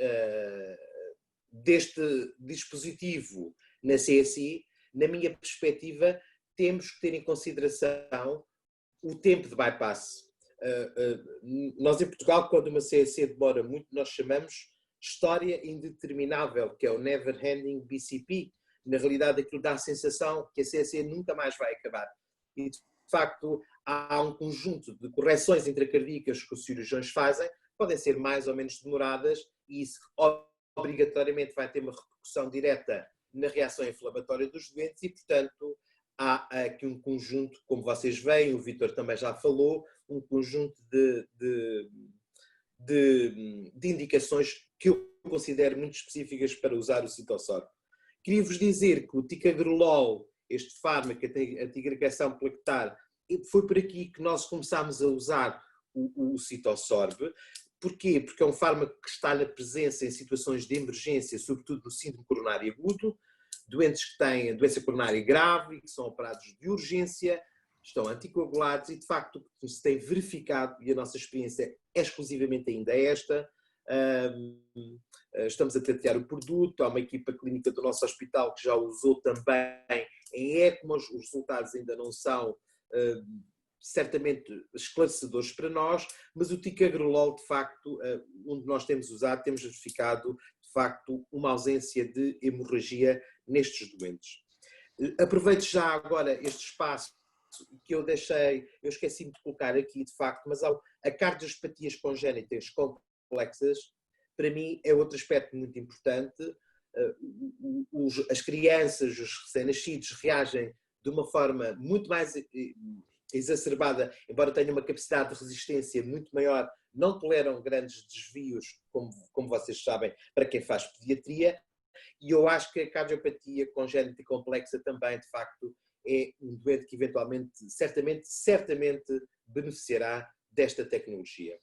deste dispositivo na CSI, na minha perspectiva, temos que ter em consideração o tempo de bypass. Nós em Portugal, quando uma CSC demora muito, nós chamamos história indeterminável, que é o Never Ending BCP. Na realidade, aquilo dá a sensação que a CSC nunca mais vai acabar. E, de facto, há um conjunto de correções intracardíacas que os cirurgiões fazem, podem ser mais ou menos demoradas, e isso obrigatoriamente vai ter uma repercussão direta na reação inflamatória dos doentes e, portanto, há aqui um conjunto, como vocês veem, o Vítor também já falou, um conjunto de indicações que eu considero muito específicas para usar o citosorb. Queria-vos dizer que o ticagrelol, este fármaco, a antiagregação plaquetar, foi por aqui que nós começámos a usar o citosorb. Porquê? Porque é um fármaco que está na presença em situações de emergência, sobretudo no síndrome coronário agudo, doentes que têm doença coronária grave, que são operados de urgência, estão anticoagulados e, de facto, o que se tem verificado, e a nossa experiência é exclusivamente ainda esta, estamos a tentar o produto, há uma equipa clínica do nosso hospital que já usou também em ECMOs, os resultados ainda não são certamente esclarecedores para nós, mas o ticagrelol, de facto, onde nós temos usado, temos verificado, de facto, uma ausência de hemorragia nestes doentes. Aproveito já agora este espaço que eu esqueci-me de colocar aqui, de facto, mas a cardiopatias congénitas complexas, para mim, é outro aspecto muito importante. As crianças, os recém-nascidos, reagem de uma forma muito mais exacerbada, embora tenham uma capacidade de resistência muito maior, não toleram grandes desvios, como vocês sabem, para quem faz pediatria, e eu acho que a cardiopatia congénita complexa também, de facto, é um doente que eventualmente, certamente beneficiará desta tecnologia.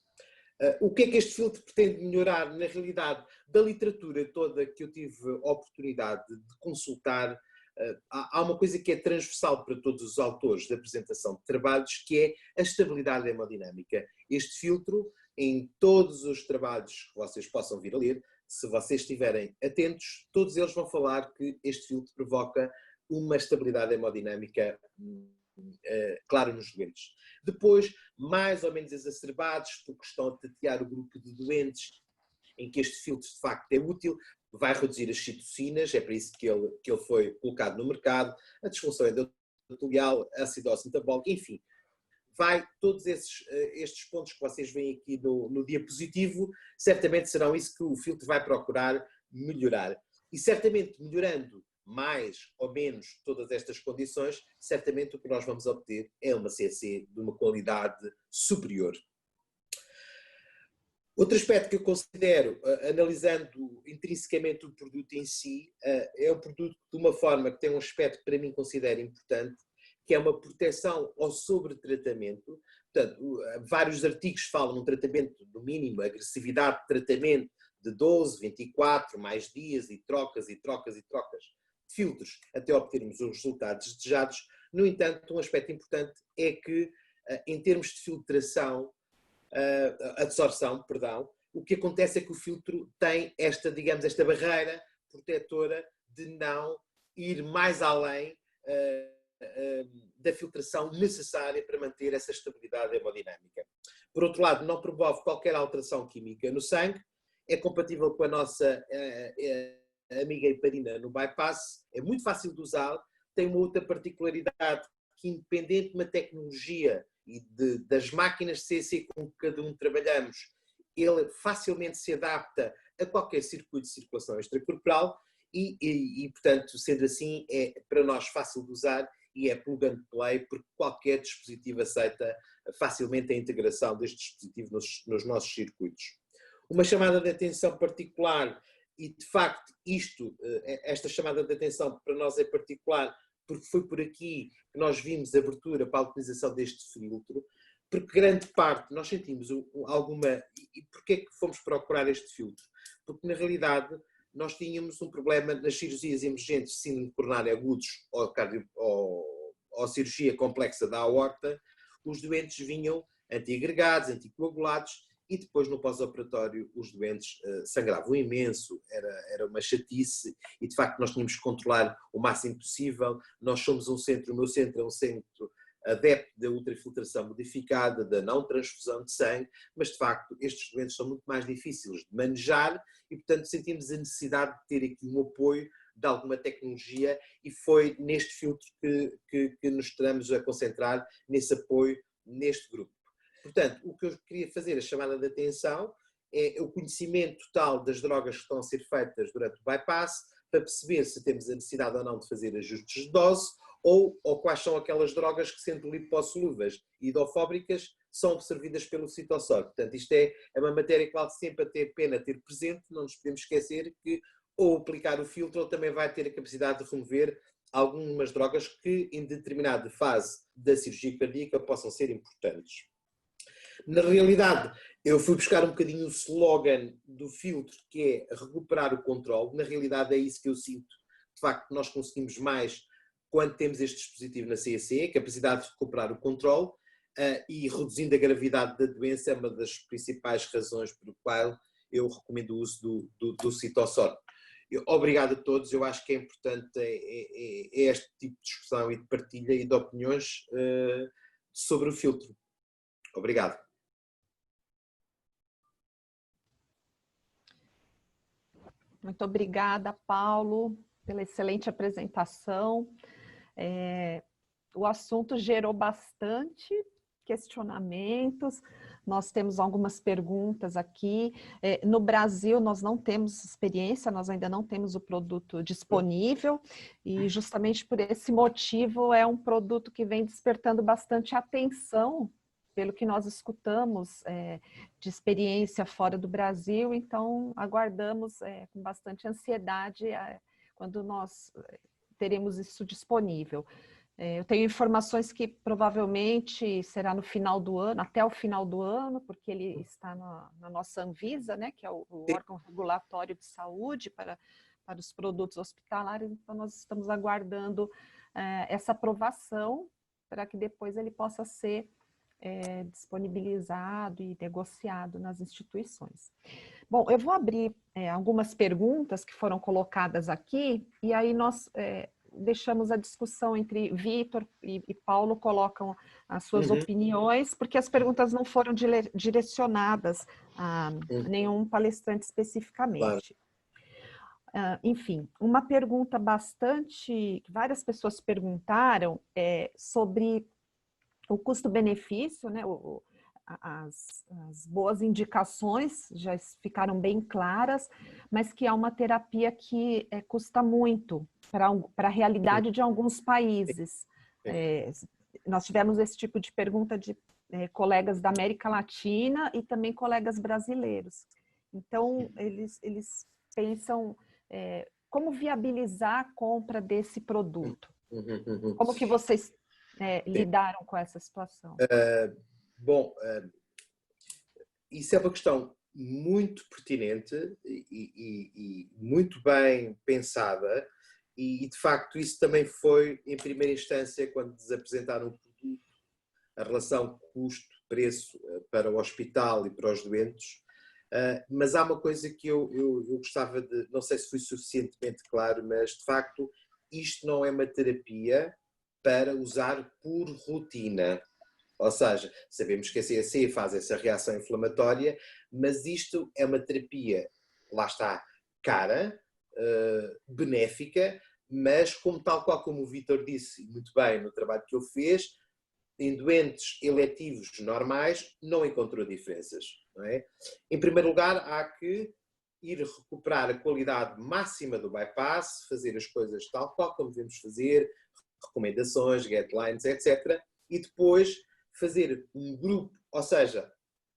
O que é que este filtro pretende melhorar? Na realidade, da literatura toda que eu tive a oportunidade de consultar, há uma coisa que é transversal para todos os autores da apresentação de trabalhos, que é a estabilidade hemodinâmica. Este filtro, em todos os trabalhos que vocês possam vir a ler, se vocês estiverem atentos, todos eles vão falar que este filtro provoca uma estabilidade hemodinâmica, claro, nos doentes. Depois, mais ou menos exacerbados, porque estão a tatear o grupo de doentes em que este filtro de facto é útil, vai reduzir as citocinas, é para isso que ele foi colocado no mercado, a disfunção endotelial, a acidose metabólica, enfim. Todos estes pontos que vocês veem aqui no diapositivo, certamente serão isso que o filtro vai procurar melhorar. E certamente melhorando mais ou menos todas estas condições, certamente o que nós vamos obter é uma CSC de uma qualidade superior. Outro aspecto que eu considero, analisando intrinsecamente o produto em si, é um produto de uma forma que tem um aspecto que para mim considero importante, que é uma proteção ao sobretratamento. Portanto, vários artigos falam num tratamento do mínimo, agressividade de tratamento de 12, 24, mais dias e trocas e trocas e trocas de filtros até obtermos os resultados desejados. No entanto, um aspecto importante é que, em termos de filtração, absorção, perdão, o que acontece é que o filtro tem esta, digamos, esta barreira protetora de não ir mais além da filtração necessária para manter essa estabilidade hemodinâmica. Por outro lado, não promove qualquer alteração química no sangue, é compatível com a nossa amiga heparina no bypass, é muito fácil de usar, tem uma outra particularidade que, independente de uma tecnologia e das máquinas de CEC com que cada um trabalhamos, ele facilmente se adapta a qualquer circuito de circulação extracorporal e, portanto, sendo assim, é para nós fácil de usar e é plug and play, porque qualquer dispositivo aceita facilmente a integração deste dispositivo nos nossos circuitos. Uma chamada de atenção particular, e de facto esta chamada de atenção para nós é particular, porque foi por aqui que nós vimos a abertura para a utilização deste filtro, porque grande parte nós sentimos alguma... E porquê é que fomos procurar este filtro? Porque na realidade nós tínhamos um problema nas cirurgias emergentes de síndrome coronária agudos ou cirurgia complexa da aorta, os doentes vinham antiagregados, anticoagulados, e depois no pós-operatório os doentes sangravam imenso, era uma chatice, e de facto nós tínhamos que controlar o máximo possível. Nós somos um centro, o meu centro é um centro adepto da ultrafiltração modificada, da não transfusão de sangue, mas de facto estes doentes são muito mais difíceis de manejar e portanto sentimos a necessidade de ter aqui um apoio de alguma tecnologia e foi neste filtro que nos estamos a concentrar, nesse apoio, neste grupo. Portanto, o que eu queria fazer, a chamada de atenção, é o conhecimento total das drogas que estão a ser feitas durante o bypass, para perceber se temos a necessidade ou não de fazer ajustes de dose, ou quais são aquelas drogas que, sendo lipossolúveis e idofóbricas, são absorvidas pelo citosol. Portanto, isto é uma matéria que vale sempre a pena ter presente, não nos podemos esquecer que ou aplicar o filtro ou também vai ter a capacidade de remover algumas drogas que, em determinada fase da cirurgia cardíaca, possam ser importantes. Na realidade, eu fui buscar um bocadinho o slogan do filtro, que é recuperar o controle. Na realidade é isso que eu sinto. De facto, nós conseguimos mais quando temos este dispositivo na CEC, a capacidade de recuperar o controle e reduzindo a gravidade da doença é uma das principais razões pelo qual eu recomendo o uso do citosol. Obrigado a todos, eu acho que é importante este tipo de discussão e de partilha e de opiniões sobre o filtro. Obrigado. Muito obrigada, Paulo, pela excelente apresentação. O assunto gerou bastante questionamentos, nós temos algumas perguntas aqui. No Brasil, nós não temos experiência, nós ainda não temos o produto disponível, e justamente por esse motivo é um produto que vem despertando bastante atenção, pelo que nós escutamos de experiência fora do Brasil, então aguardamos com bastante ansiedade quando nós teremos isso disponível. Eu tenho informações que provavelmente será no final do ano, até o final do ano, porque ele está na nossa Anvisa, né, que é o órgão regulatório de saúde para os produtos hospitalares, então nós estamos aguardando essa aprovação para que depois ele possa ser disponibilizado e negociado nas instituições. Bom, eu vou abrir algumas perguntas que foram colocadas aqui, e aí nós deixamos a discussão entre Vitor e Paulo, colocam as suas opiniões, porque as perguntas não foram direcionadas a nenhum palestrante especificamente. Claro. Enfim, uma pergunta várias pessoas perguntaram sobre o custo-benefício, né? As boas indicações já ficaram bem claras, mas que é uma terapia que custa muito para a realidade de alguns países. Nós tivemos esse tipo de pergunta de colegas da América Latina e também colegas brasileiros. Então, eles pensam como viabilizar a compra desse produto. Como que vocês lidaram com essa situação? Bom, isso é uma questão muito pertinente e muito bem pensada, e de facto isso também foi, em primeira instância, quando nos apresentaram o produto, a relação custo-preço para o hospital e para os doentes. Mas há uma coisa que eu gostava de, não sei se fui suficientemente claro, mas de facto isto não é uma terapia para usar por rotina. Ou seja, sabemos que a CAC faz essa reação inflamatória, mas isto é uma terapia, lá está, cara, benéfica, mas como tal qual como o Vítor disse muito bem no trabalho que ele fez, em doentes eletivos normais não encontrou diferenças. Não é? Em primeiro lugar, há que ir recuperar a qualidade máxima do bypass, fazer as coisas tal qual como devemos fazer, recomendações, guidelines, etc. E depois fazer um grupo, ou seja,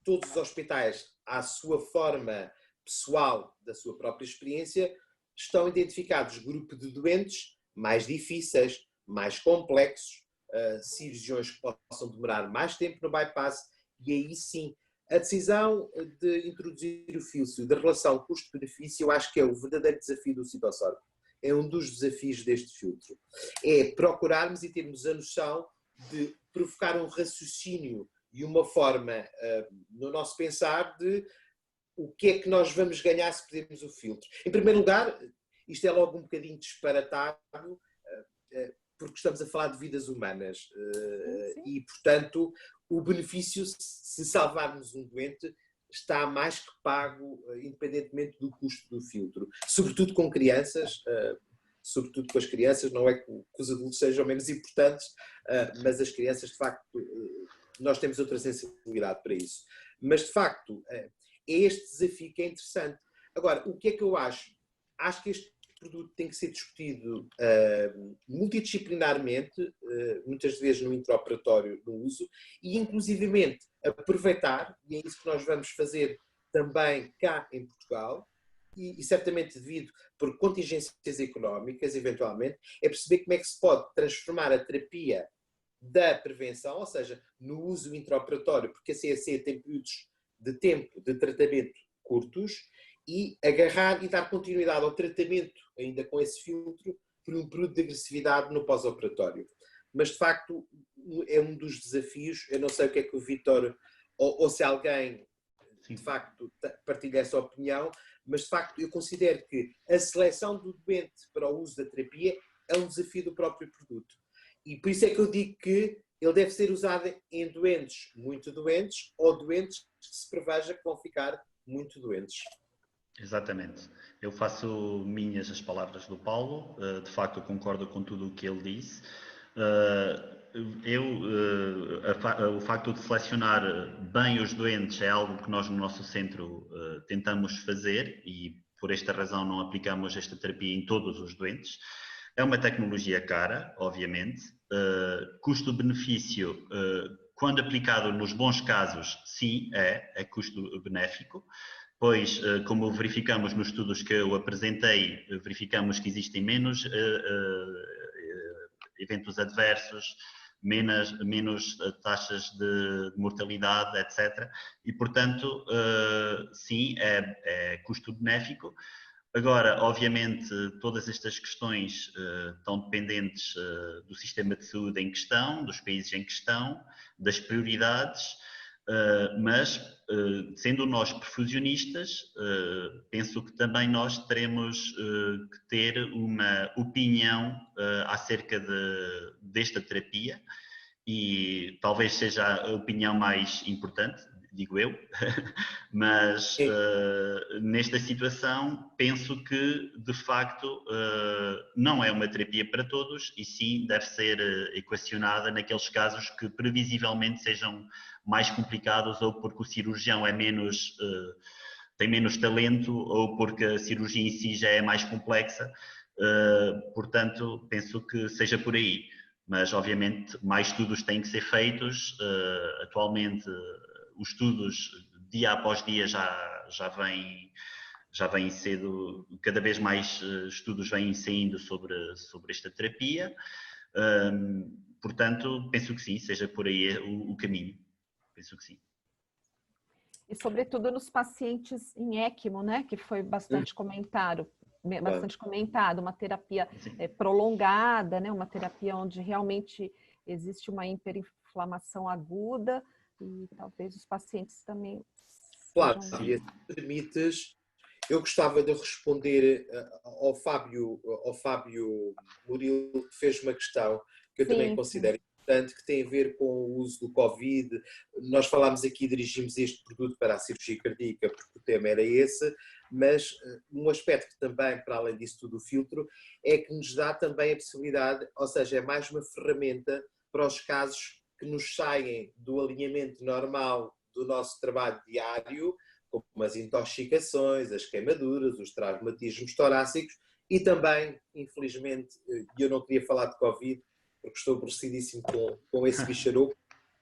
todos os hospitais, à sua forma pessoal, da sua própria experiência, estão identificados grupos de doentes mais difíceis, mais complexos, cirurgiões que possam demorar mais tempo no bypass, e aí sim, a decisão de introduzir o filtro da relação custo-benefício, eu acho que é o verdadeiro desafio do Cytosorb. É um dos desafios deste filtro. É procurarmos e termos a noção de provocar um raciocínio e uma forma, no nosso pensar, de o que é que nós vamos ganhar se pedirmos o filtro. Em primeiro lugar, isto é logo um bocadinho disparatado, porque estamos a falar de vidas humanas. E, portanto, o benefício, se salvarmos um doente, está mais que pago, independentemente do custo do filtro. Sobretudo com crianças, sobretudo com as crianças, não é que os adultos sejam menos importantes, mas as crianças, de facto, nós temos outra sensibilidade para isso. Mas, de facto, é este desafio que é interessante. Agora, o que é que eu acho? Acho que este produto tem que ser discutido multidisciplinarmente, muitas vezes no intraoperatório, no uso, e inclusivamente aproveitar, e é isso que nós vamos fazer também cá em Portugal, e certamente devido por contingências económicas, eventualmente, é perceber como é que se pode transformar a terapia da prevenção, ou seja, no uso intraoperatório, porque a CAC tem períodos de tempo de tratamento curtos, e agarrar e dar continuidade ao tratamento, ainda com esse filtro, por um período de agressividade no pós-operatório. Mas, de facto, é um dos desafios. Eu não sei o que é que o Vítor, ou se alguém, de facto, partilha essa opinião, mas, de facto, eu considero que a seleção do doente para o uso da terapia é um desafio do próprio produto. E por isso é que eu digo que ele deve ser usado em doentes muito doentes ou doentes que se preveja que vão ficar muito doentes. Exatamente. Eu faço minhas as palavras do Paulo, de facto eu concordo com tudo o que ele disse. O facto de selecionar bem os doentes é algo que nós no nosso centro tentamos fazer, e por esta razão não aplicamos esta terapia em todos os doentes. É uma tecnologia cara, obviamente. Custo-benefício, quando aplicado nos bons casos, sim, é custo-benéfico. Pois, como verificamos nos estudos que eu apresentei, verificamos que existem menos eventos adversos, menos taxas de mortalidade, etc. E, portanto, sim, é custo-benéfico. Agora, obviamente, todas estas questões estão dependentes do sistema de saúde em questão, dos países em questão, das prioridades. Mas, sendo nós perfusionistas, penso que também nós teremos que ter uma opinião acerca desta terapia, e talvez seja a opinião mais importante, digo eu, mas nesta situação penso que, de facto, não é uma terapia para todos, e sim deve ser equacionada naqueles casos que previsivelmente sejam mais complicados, ou porque o cirurgião tem menos talento, ou porque a cirurgia em si já é mais complexa. Portanto, penso que seja por aí. Mas, obviamente, mais estudos têm que ser feitos. Atualmente, os estudos, dia após dia, já vêm cedo, cada vez mais estudos vêm saindo sobre esta terapia. Portanto, penso que sim, seja por aí o caminho. Penso que sim. E, sobretudo, nos pacientes em ECMO, né? Que foi bastante comentado, uma terapia prolongada, né? Uma terapia onde realmente existe uma hiperinflamação aguda e talvez os pacientes também Claro, sejam... se permites, eu gostava de responder ao Fábio Murilo, que fez uma questão que eu também considero importante, que tem a ver com o uso do Covid. Nós falámos aqui, dirigimos este produto para a cirurgia cardíaca, porque o tema era esse, mas um aspecto que também, para além disso tudo, o filtro, é que nos dá também a possibilidade, ou seja, é mais uma ferramenta para os casos que nos saem do alinhamento normal do nosso trabalho diário, como as intoxicações, as queimaduras, os traumatismos torácicos e também, infelizmente, eu não queria falar de Covid, porque estou aborrecidíssimo com esse bicharoco,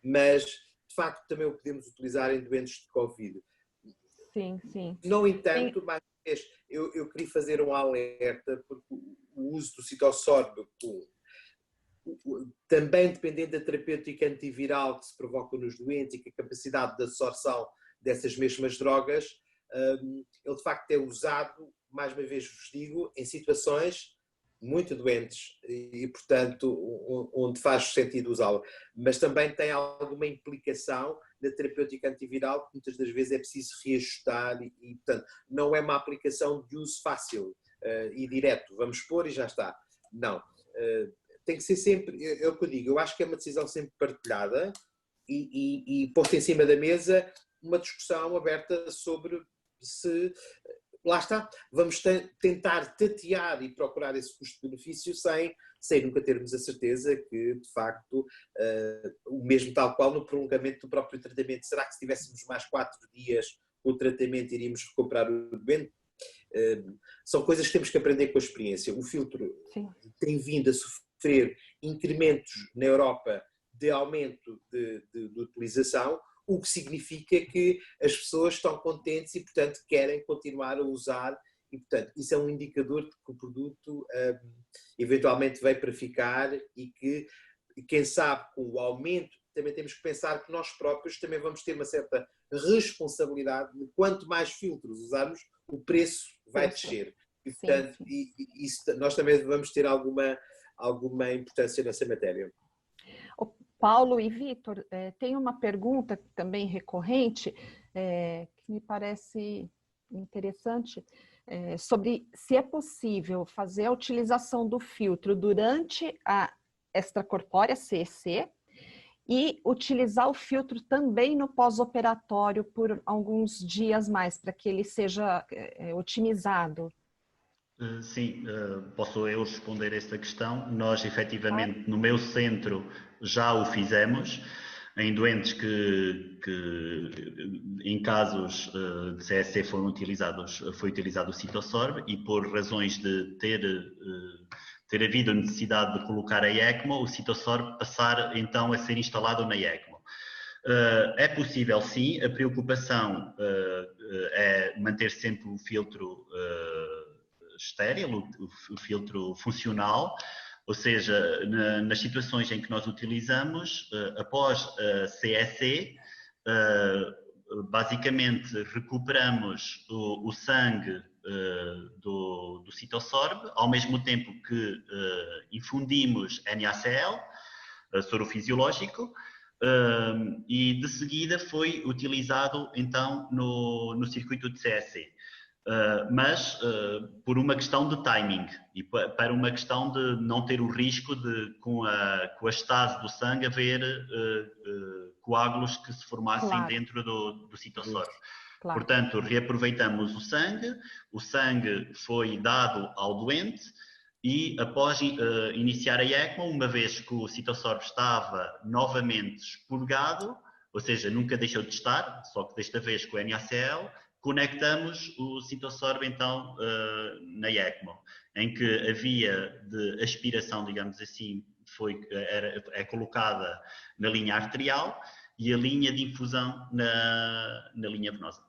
mas, de facto, também o podemos utilizar em doentes de Covid. Sim, sim. No entanto, mais uma vez, eu queria fazer um alerta, porque o uso do citossorb, também dependendo da terapêutica antiviral que se provoca nos doentes e que a capacidade de absorção dessas mesmas drogas, ele de facto é usado, mais uma vez vos digo, em situações muito doentes e, portanto, onde faz sentido usá-lo. Mas também tem alguma implicação na terapêutica antiviral, que muitas das vezes é preciso reajustar e portanto, não é uma aplicação de uso fácil e direto. Vamos pôr e já está. Não. Tem que ser sempre, é o que eu digo, eu acho que é uma decisão sempre partilhada e posta em cima da mesa uma discussão aberta sobre se, lá está, vamos tentar tatear e procurar esse custo-benefício sem nunca termos a certeza que, de facto, o mesmo tal qual no prolongamento do próprio tratamento. Será que se tivéssemos mais 4 dias o tratamento iríamos recuperar o doente? São coisas que temos que aprender com a experiência. O filtro tem vindo a sofrer incrementos na Europa de aumento de utilização, o que significa que as pessoas estão contentes e, portanto, querem continuar a usar e, portanto, isso é um indicador de que o produto eventualmente veio para ficar e que, quem sabe, com o aumento, também temos que pensar que nós próprios também vamos ter uma certa responsabilidade de quanto mais filtros usarmos, o preço vai descer. E, portanto, nós também vamos ter alguma importância nessa matéria. Paulo e Vitor, tem uma pergunta também recorrente, que me parece interessante, sobre se é possível fazer a utilização do filtro durante a extracorpórea, CEC, e utilizar o filtro também no pós-operatório por alguns dias mais, para que ele seja otimizado. Sim, posso eu responder esta questão. Nós, efetivamente, no meu centro já o fizemos, em doentes que em casos de CSC foi utilizado o citossorb e por razões de ter havido a necessidade de colocar a ECMO, o citossorb passar então a ser instalado na ECMO. É possível sim, a preocupação é manter sempre o filtro estéril, o filtro funcional, ou seja, nas situações em que nós utilizamos, após a CEC, basicamente recuperamos o sangue do citossorb, ao mesmo tempo que infundimos NaCl, soro fisiológico, e de seguida foi utilizado então no circuito de CEC. Mas por uma questão de timing e para uma questão de não ter o risco de, com a estase do sangue, haver coágulos que se formassem dentro do citossorb. Claro. Portanto, reaproveitamos o sangue foi dado ao doente e após iniciar a ECMO, uma vez que o citossorb estava novamente expurgado, ou seja, nunca deixou de estar, só que desta vez com o NaCl, conectamos o citossorb então na ECMO, em que a via de aspiração, digamos assim, é colocada na linha arterial e a linha de infusão na linha venosa.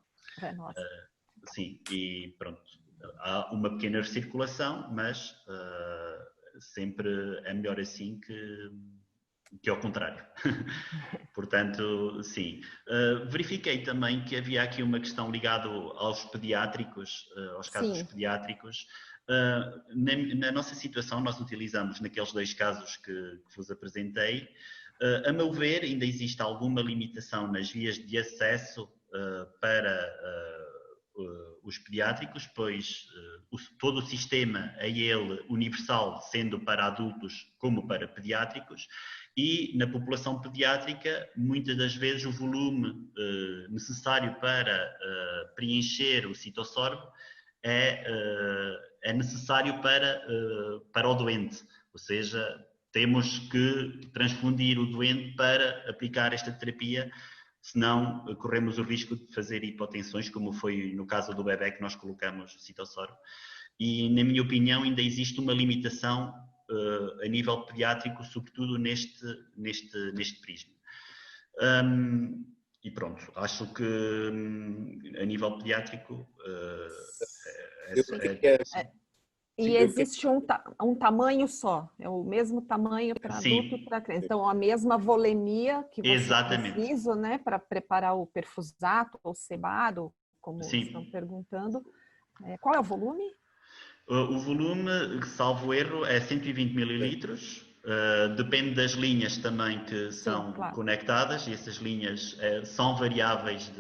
Sim, e pronto, há uma pequena recirculação, mas sempre é melhor assim que ao contrário. Portanto, sim. Verifiquei também que havia aqui uma questão ligada aos pediátricos, aos casos Sim. pediátricos. Na nossa situação, nós utilizamos naqueles 2 casos que vos apresentei. A meu ver, ainda existe alguma limitação nas vias de acesso para os pediátricos, pois todo o sistema é ele universal, sendo para adultos como para pediátricos, e na população pediátrica, muitas das vezes o volume necessário para preencher o citossorb é necessário para o doente, ou seja, temos que transfundir o doente para aplicar esta terapia, senão corremos o risco de fazer hipotensões, como foi no caso do bebê que nós colocamos o citossorb. E, na minha opinião, ainda existe uma limitação a nível pediátrico, sobretudo neste prisma. E pronto, acho que a nível pediátrico E existe um tamanho só, é o mesmo tamanho para adulto e para criança. Então, a mesma volemia que você precisa, né, para preparar o perfusato ou sebado, como estão perguntando. Qual é o volume? O volume, salvo erro, é 120 mililitros. Depende das linhas também que são conectadas, e essas linhas são variáveis,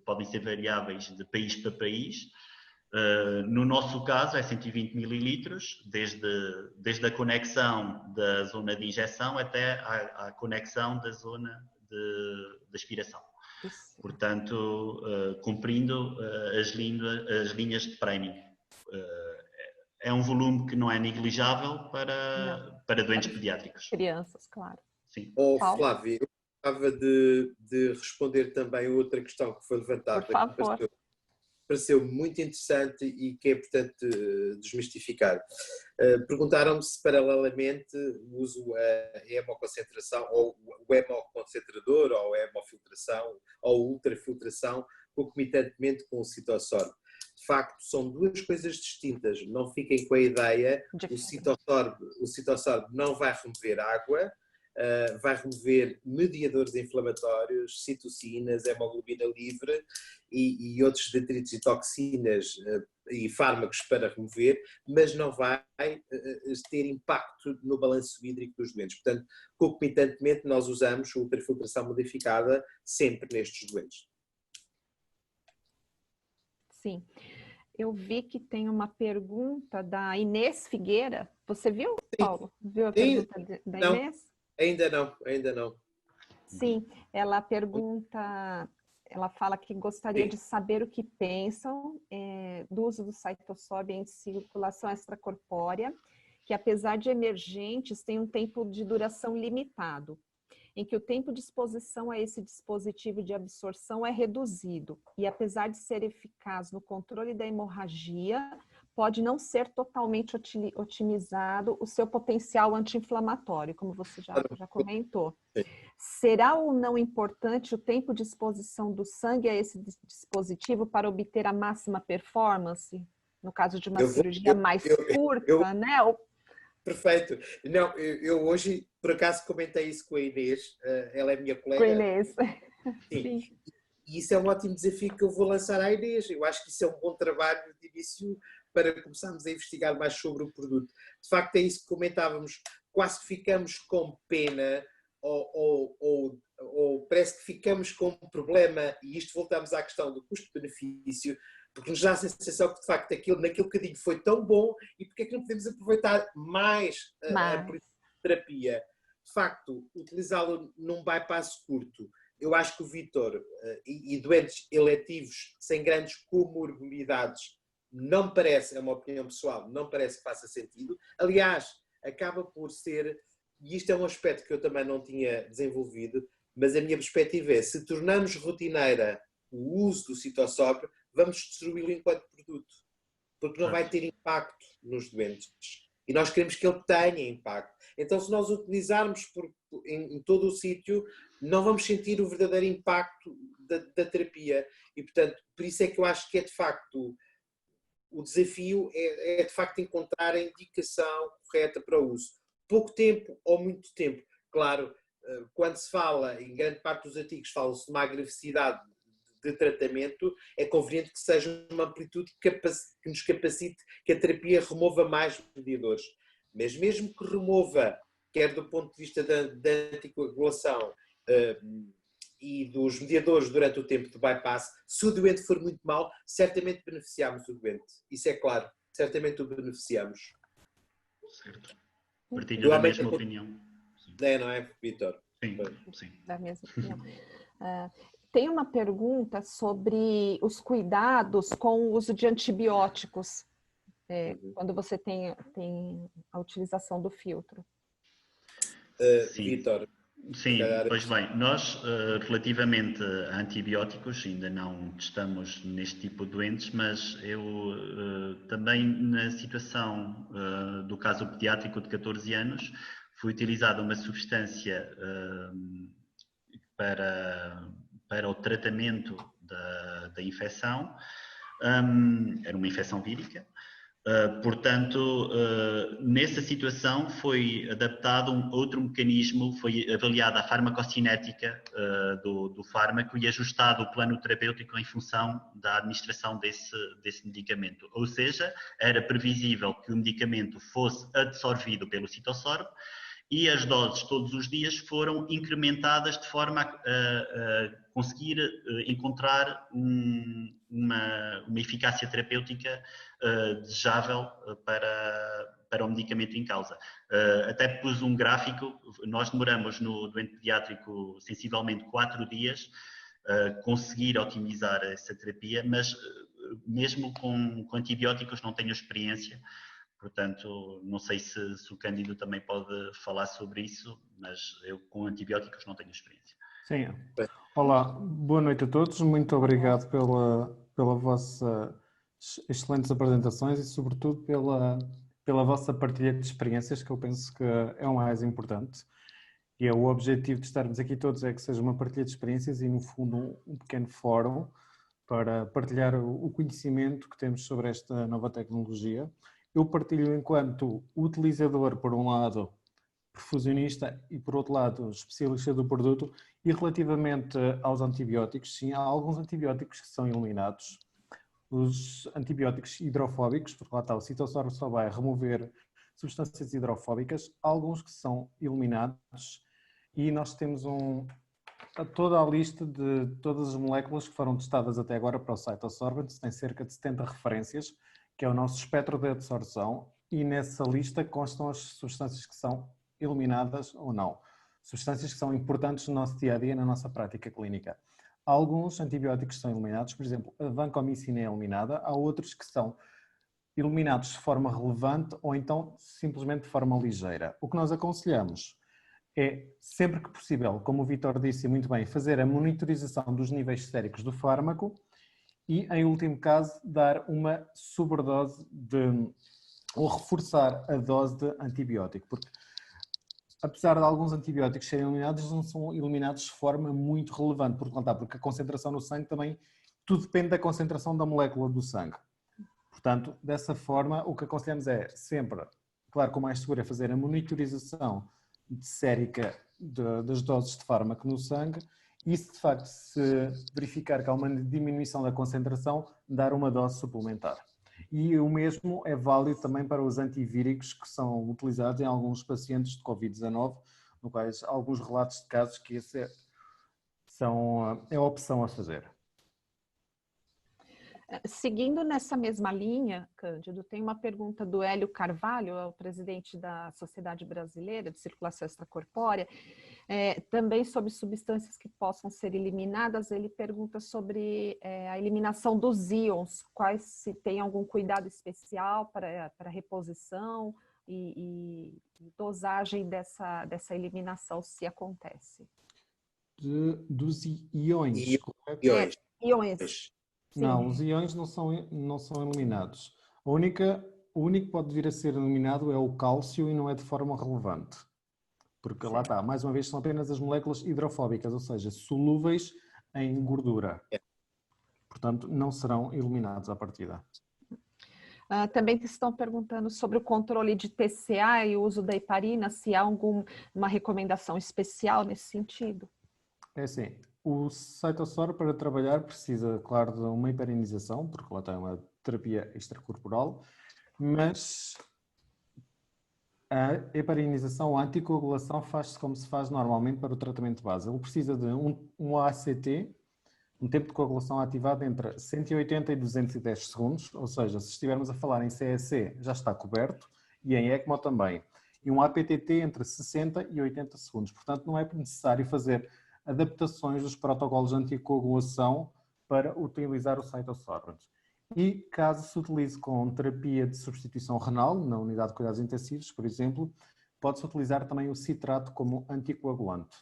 podem ser variáveis de país para país. No nosso caso é 120 mililitros, desde a conexão da zona de injeção até à conexão da zona de aspiração. Isso. Portanto, cumprindo as linhas de framing. É um volume que não é negligável para doentes pediátricos. Crianças, claro. Sim. Flávio, eu gostava de responder também outra questão que foi levantada. Por favor. Que pareceu muito interessante e que é importante desmistificar. Perguntaram-me se paralelamente uso a hemoconcentração, ou o hemoconcentrador, ou a hemofiltração, ou ultrafiltração, concomitantemente com o citossorb. De facto, são 2 coisas distintas. Não fiquem com a ideia, o citossorb não vai remover água, vai remover mediadores inflamatórios, citocinas, hemoglobina livre e outros detritos e toxinas e fármacos para remover, mas não vai ter impacto no balanço hídrico dos doentes. Portanto, concomitantemente, nós usamos a ultrafiltração modificada sempre nestes doentes. Sim. Eu vi que tem uma pergunta da Inês Figueira. Você viu, Paulo? Viu a pergunta da Inês? Ainda não. Sim, ela pergunta, ela fala que gostaria de saber o que pensam do uso do citossorb em circulação extracorpórea, que apesar de emergentes, tem um tempo de duração limitado, em que o tempo de exposição a esse dispositivo de absorção é reduzido, e apesar de ser eficaz no controle da hemorragia, pode não ser totalmente otimizado o seu potencial anti-inflamatório, como você já comentou. Será ou não importante o tempo de exposição do sangue a esse dispositivo para obter a máxima performance? No caso de uma cirurgia mais curta, né? Perfeito. Não, eu hoje, por acaso, comentei isso com a Inês, ela é minha colega. Com a Inês. Sim. E isso é um ótimo desafio que eu vou lançar à Inês. Eu acho que isso é um bom trabalho de início para começarmos a investigar mais sobre o produto. De facto, é isso que comentávamos. Quase que ficamos com pena ou parece que ficamos com um problema, e isto voltamos à questão do custo-benefício, porque nos dá a sensação que, de facto, naquele bocadinho foi tão bom, e porque é que não podemos aproveitar mais a terapia? De facto, utilizá-lo num bypass curto, eu acho que o Vítor e doentes eletivos sem grandes comorbilidades não me parece, é uma opinião pessoal, não parece que faça sentido. Aliás, acaba por ser, e isto é um aspecto que eu também não tinha desenvolvido, mas a minha perspectiva é, se tornamos rotineira o uso do citossorb, vamos destruí-lo enquanto produto, porque não vai ter impacto nos doentes. E nós queremos que ele tenha impacto. Então, se nós utilizarmos em todo o sítio, não vamos sentir o verdadeiro impacto da terapia. E, portanto, por isso é que eu acho que é, de facto, o desafio é de facto encontrar a indicação correta para o uso. Pouco tempo ou muito tempo. Claro, quando se fala, em grande parte dos artigos, fala-se de uma agressividade de tratamento, é conveniente que seja uma amplitude que nos capacite que a terapia remova mais mediadores. Mas mesmo que remova, quer do ponto de vista da anticoagulação e dos mediadores durante o tempo de bypass, se o doente for muito mau, certamente beneficiamos o doente. Isso é claro, certamente o beneficiamos. Certo. Partilho da mesma Igualmente, opinião. Sim. Não é, Vítor? Sim, sim. Da mesma opinião. Tem uma pergunta sobre os cuidados com o uso de antibióticos, quando você tem a utilização do filtro. Vítor. Sim, pois bem, nós relativamente a antibióticos ainda não testamos neste tipo de doentes, mas eu também na situação do caso pediátrico de 14 anos foi utilizada uma substância para o tratamento da infecção, era uma infecção vírica. Portanto, nessa situação foi adaptado um outro mecanismo, foi avaliada a farmacocinética do fármaco e ajustado o plano terapêutico em função da administração desse medicamento. Ou seja, era previsível que o medicamento fosse absorvido pelo citossorbo e as doses todos os dias foram incrementadas de forma a conseguir encontrar uma eficácia terapêutica desejável para o medicamento em causa. Até pus um gráfico, nós demoramos no doente pediátrico sensivelmente 4 dias conseguir otimizar essa terapia, mas mesmo com antibióticos não tenho experiência. Portanto, não sei se o Cândido também pode falar sobre isso, mas eu com antibióticos não tenho experiência. Sim. Olá, boa noite a todos. Muito obrigado pela vossa excelentes apresentações e, sobretudo, pela vossa partilha de experiências, que eu penso que é o mais importante. E o objetivo de estarmos aqui todos é que seja uma partilha de experiências e, no fundo, um pequeno fórum para partilhar o conhecimento que temos sobre esta nova tecnologia. Eu partilho enquanto utilizador, por um lado, perfusionista e, por outro lado, especialista do produto. E relativamente aos antibióticos, sim, há alguns antibióticos que são eliminados. Os antibióticos hidrofóbicos, porque lá está, o citossorbo só vai remover substâncias hidrofóbicas, alguns que são eliminados, e nós temos toda a lista de todas as moléculas que foram testadas até agora para o Cytosorbents, tem cerca de 70 referências, que é o nosso espectro de absorção, e nessa lista constam as substâncias que são eliminadas ou não. Substâncias que são importantes no nosso dia-a-dia, na nossa prática clínica. Alguns antibióticos são eliminados, por exemplo, a vancomicina é eliminada, há outros que são eliminados de forma relevante ou então simplesmente de forma ligeira. O que nós aconselhamos é, sempre que possível, como o Vítor disse muito bem, fazer a monitorização dos níveis séricos do fármaco e, em último caso, dar uma sobredose ou reforçar a dose de antibiótico, porque apesar de alguns antibióticos serem eliminados, eles não são eliminados de forma muito relevante, porque a concentração no sangue também, tudo depende da concentração da molécula do sangue. Portanto, dessa forma, o que aconselhamos é sempre, claro que o mais seguro é fazer a monitorização sérica das doses de fármaco no sangue e, se de facto se verificar que há uma diminuição da concentração, dar uma dose suplementar. E o mesmo é válido também para os antivíricos que são utilizados em alguns pacientes de Covid-19, no quais há alguns relatos de casos que essa é a opção a fazer. Seguindo nessa mesma linha, Cândido, tem uma pergunta do Hélio Carvalho, é o presidente da Sociedade Brasileira de Circulação Extracorpórea, também sobre substâncias que possam ser eliminadas. Ele pergunta sobre a eliminação dos íons, se tem algum cuidado especial para reposição e dosagem dessa eliminação, se acontece. Dos íons, correto? Íons. Não, os íons não são eliminados. O único que pode vir a ser eliminado é o cálcio e não é de forma relevante. Porque lá está, mais uma vez, são apenas as moléculas hidrofóbicas, ou seja, solúveis em gordura. Portanto, não serão eliminados à partida. Também estão perguntando sobre o controle de TCA e o uso da heparina, se há alguma recomendação especial nesse sentido. É assim, o Cytosol para trabalhar precisa, claro, de uma heparinização, porque lá tem uma terapia extracorporal, mas a heparinização, a anticoagulação faz-se como se faz normalmente para o tratamento de base. Ele precisa de um ACT, um tempo de coagulação ativado entre 180 e 210 segundos, ou seja, se estivermos a falar em CEC já está coberto e em ECMO também. E um APTT entre 60 e 80 segundos. Portanto, não é necessário fazer adaptações dos protocolos de anticoagulação para utilizar o Cytosorbent. E caso se utilize com terapia de substituição renal, na unidade de cuidados intensivos, por exemplo, pode-se utilizar também o citrato como anticoagulante.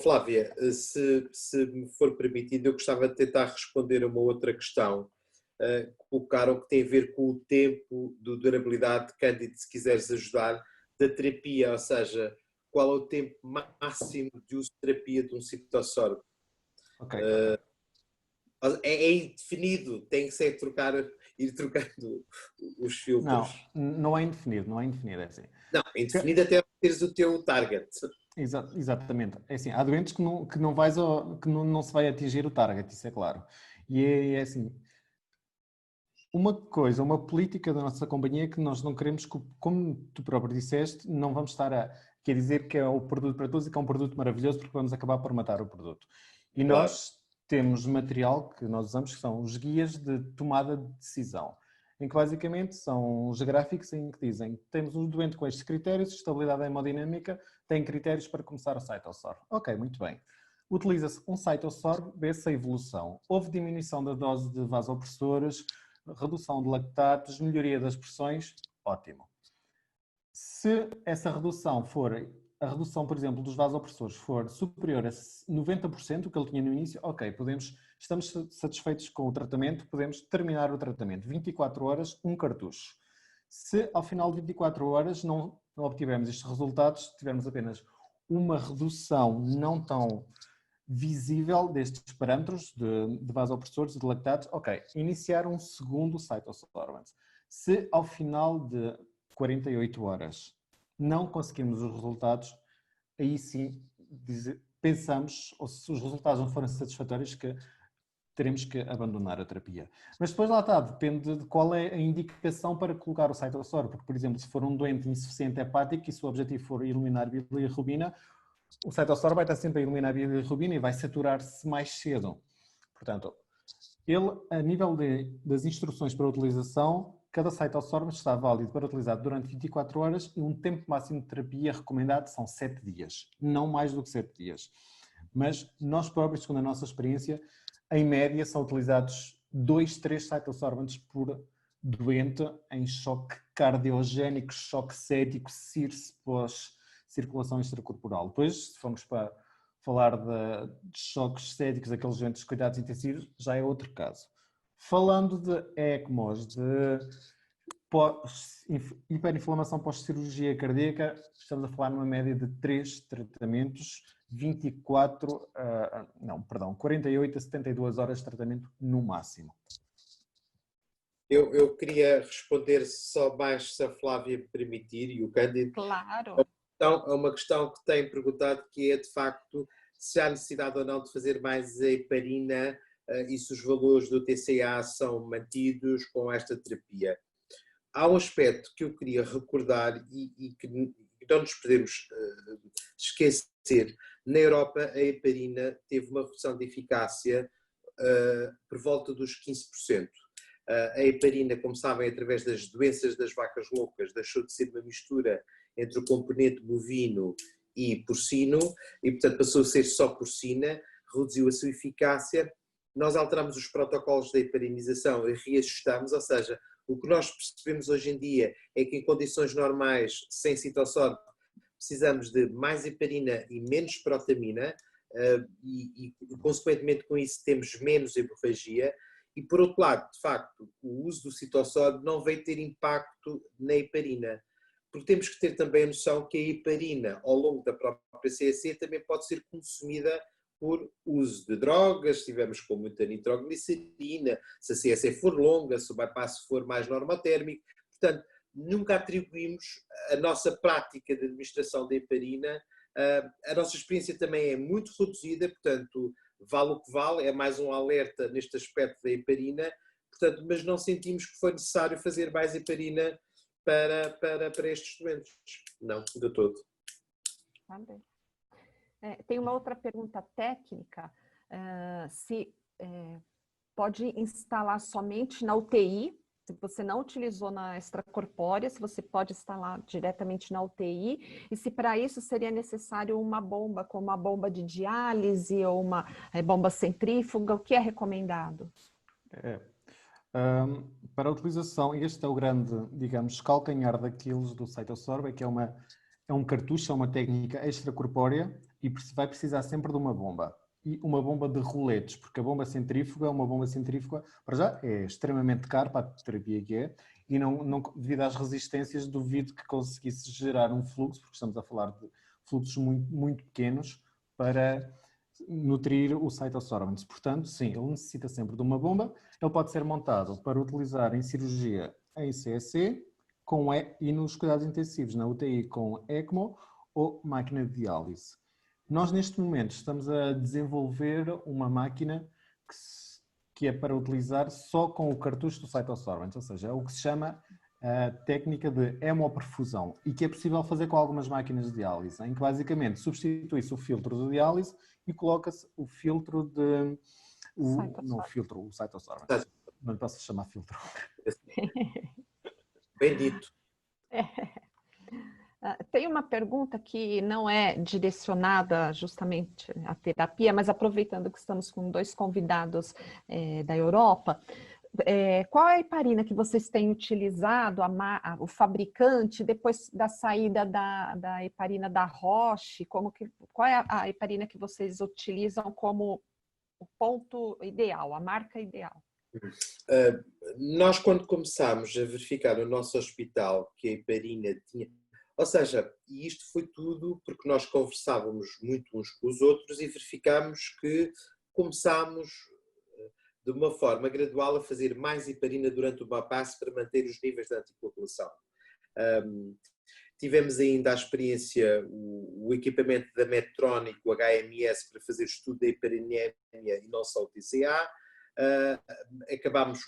Flávia, se me for permitido, eu gostava de tentar responder a uma outra questão que colocaram, que tem a ver com o tempo de durabilidade, Cândido, se quiseres ajudar, da terapia, ou seja, qual é o tempo máximo de uso de terapia de um Cytosorb? Okay. É indefinido, tem que ser ir trocando os filtros. Não é indefinido, é assim. Não, é indefinido até teres o teu target. Exatamente. É assim, há doentes que não se vai atingir o target, isso é claro. E é assim, uma política da nossa companhia é que nós não queremos, como tu próprio disseste, não vamos estar a quer dizer que é o produto para todos e que é um produto maravilhoso porque vamos acabar por matar o produto. E claro, nós temos material que nós usamos que são os guias de tomada de decisão, em que basicamente são os gráficos em que dizem temos um doente com estes critérios, estabilidade hemodinâmica, tem critérios para começar o Cytosorb. Ok, muito bem. Utiliza-se um Cytosorb, vê-se a evolução. Houve diminuição da dose de vasopressores, redução de lactatos, melhoria das pressões, ótimo. Se essa redução for, a redução, por exemplo, dos vasopressores for superior a 90%, o que ele tinha no início, ok, estamos satisfeitos com o tratamento, podemos terminar o tratamento. 24 horas, um cartucho. Se ao final de 24 horas não obtivermos estes resultados, tivermos apenas uma redução não tão visível destes parâmetros de vasopressores e de lactatos, ok, iniciar um segundo Cytosorbent. Se ao final de 48 horas não conseguimos os resultados, aí sim pensamos, ou se os resultados não forem satisfatórios, que teremos que abandonar a terapia. Mas depois lá está, depende de qual é a indicação para colocar o Cytosorb, porque, por exemplo, se for um doente insuficiente hepático e se o objetivo for eliminar bilirrubina, o Cytosorb vai estar sempre a eliminar bilirrubina e vai saturar-se mais cedo. Portanto, ele, a nível das instruções para utilização, cada Cytosorb está válido para utilizar durante 24 horas e um tempo máximo de terapia recomendado são 7 dias, não mais do que 7 dias. Mas nós próprios, segundo a nossa experiência, em média são utilizados 2-3 Cytosorbents por doente em choque cardiogénico, choque cético, CIRSE pós-circulação extracorporal. Depois, se formos para falar de choques céticos, aqueles doentes de cuidados intensivos, já é outro caso. Falando de ECMOs, de hiperinflamação pós-cirurgia cardíaca, estamos a falar numa média de 3 tratamentos, 48 a 72 horas de tratamento no máximo. Eu queria responder só mais, se a Flávia me permitir, e o Cândido. Claro. É uma questão que tem perguntado, que é de facto se há necessidade ou não de fazer mais a heparina e se os valores do TCA são mantidos com esta terapia. Há um aspecto que eu queria recordar e que não nos podemos esquecer. Na Europa, a heparina teve uma redução de eficácia por volta dos 15%. A heparina, como sabem, através das doenças das vacas loucas, deixou de ser uma mistura entre o componente bovino e porcino e, portanto, passou a ser só porcina, reduziu a sua eficácia. Nós alteramos os protocolos da heparinização e reajustamos, ou seja, o que nós percebemos hoje em dia é que em condições normais, sem Cytosorb, precisamos de mais heparina e menos protamina e, consequentemente, com isso temos menos hemorragia. E, por outro lado, de facto, o uso do Cytosorb não veio ter impacto na heparina, porque temos que ter também a noção que a heparina, ao longo da própria CEC, também pode ser consumida por uso de drogas, se estivermos com muita nitroglicerina, se a CSE for longa, se o bypass for mais normotérmico. Portanto, nunca atribuímos a nossa prática de administração da heparina. A nossa experiência também é muito reduzida, portanto, vale o que vale, é mais um alerta neste aspecto da heparina, portanto, mas não sentimos que foi necessário fazer mais heparina para estes doentes. Não, de todo. Tá bem. Tem uma outra pergunta técnica, se pode instalar somente na UTI, se você não utilizou na extracorpórea, se você pode instalar diretamente na UTI, e se para isso seria necessário uma bomba, como uma bomba de diálise ou uma bomba centrífuga, o que é recomendado? Para a utilização, este é o grande, digamos, calcanhar daqueles do CytoSorb, que é um cartucho, é uma técnica extracorpórea e vai precisar sempre de uma bomba. E uma bomba de roletes, porque a bomba centrífuga, para já, é extremamente cara para a terapia que é, e não, devido às resistências, duvido que conseguisse gerar um fluxo, porque estamos a falar de fluxos muito, muito pequenos, para nutrir o cytosorbents. Portanto, sim, ele necessita sempre de uma bomba. Ele pode ser montado para utilizar em cirurgia em CSE e nos cuidados intensivos, na UTI com ECMO ou máquina de diálise. Nós, neste momento, estamos a desenvolver uma máquina que é para utilizar só com o cartucho do cytosorbents, ou seja, é o que se chama a técnica de hemoperfusão e que é possível fazer com algumas máquinas de diálise, em que basicamente substitui-se o filtro de diálise e coloca-se o filtro de... o cytosorbents. Não lhe posso chamar filtro. Bem dito. Tem uma pergunta que não é direcionada justamente à terapia, mas aproveitando que estamos com 2 convidados da Europa, qual é a heparina que vocês têm utilizado, o fabricante, depois da saída da heparina da Roche? Qual é a heparina que vocês utilizam como o ponto ideal, a marca ideal? Nós, quando começámos a verificar no nosso hospital que a heparina tinha... Ou seja, e isto foi tudo porque nós conversávamos muito uns com os outros e verificámos que começámos de uma forma gradual a fazer mais heparina durante o bypass para manter os níveis de anticoagulação. Tivemos ainda a experiência, o equipamento da Medtronic, o HMS, para fazer estudo da hiperinémia e não só o TCA.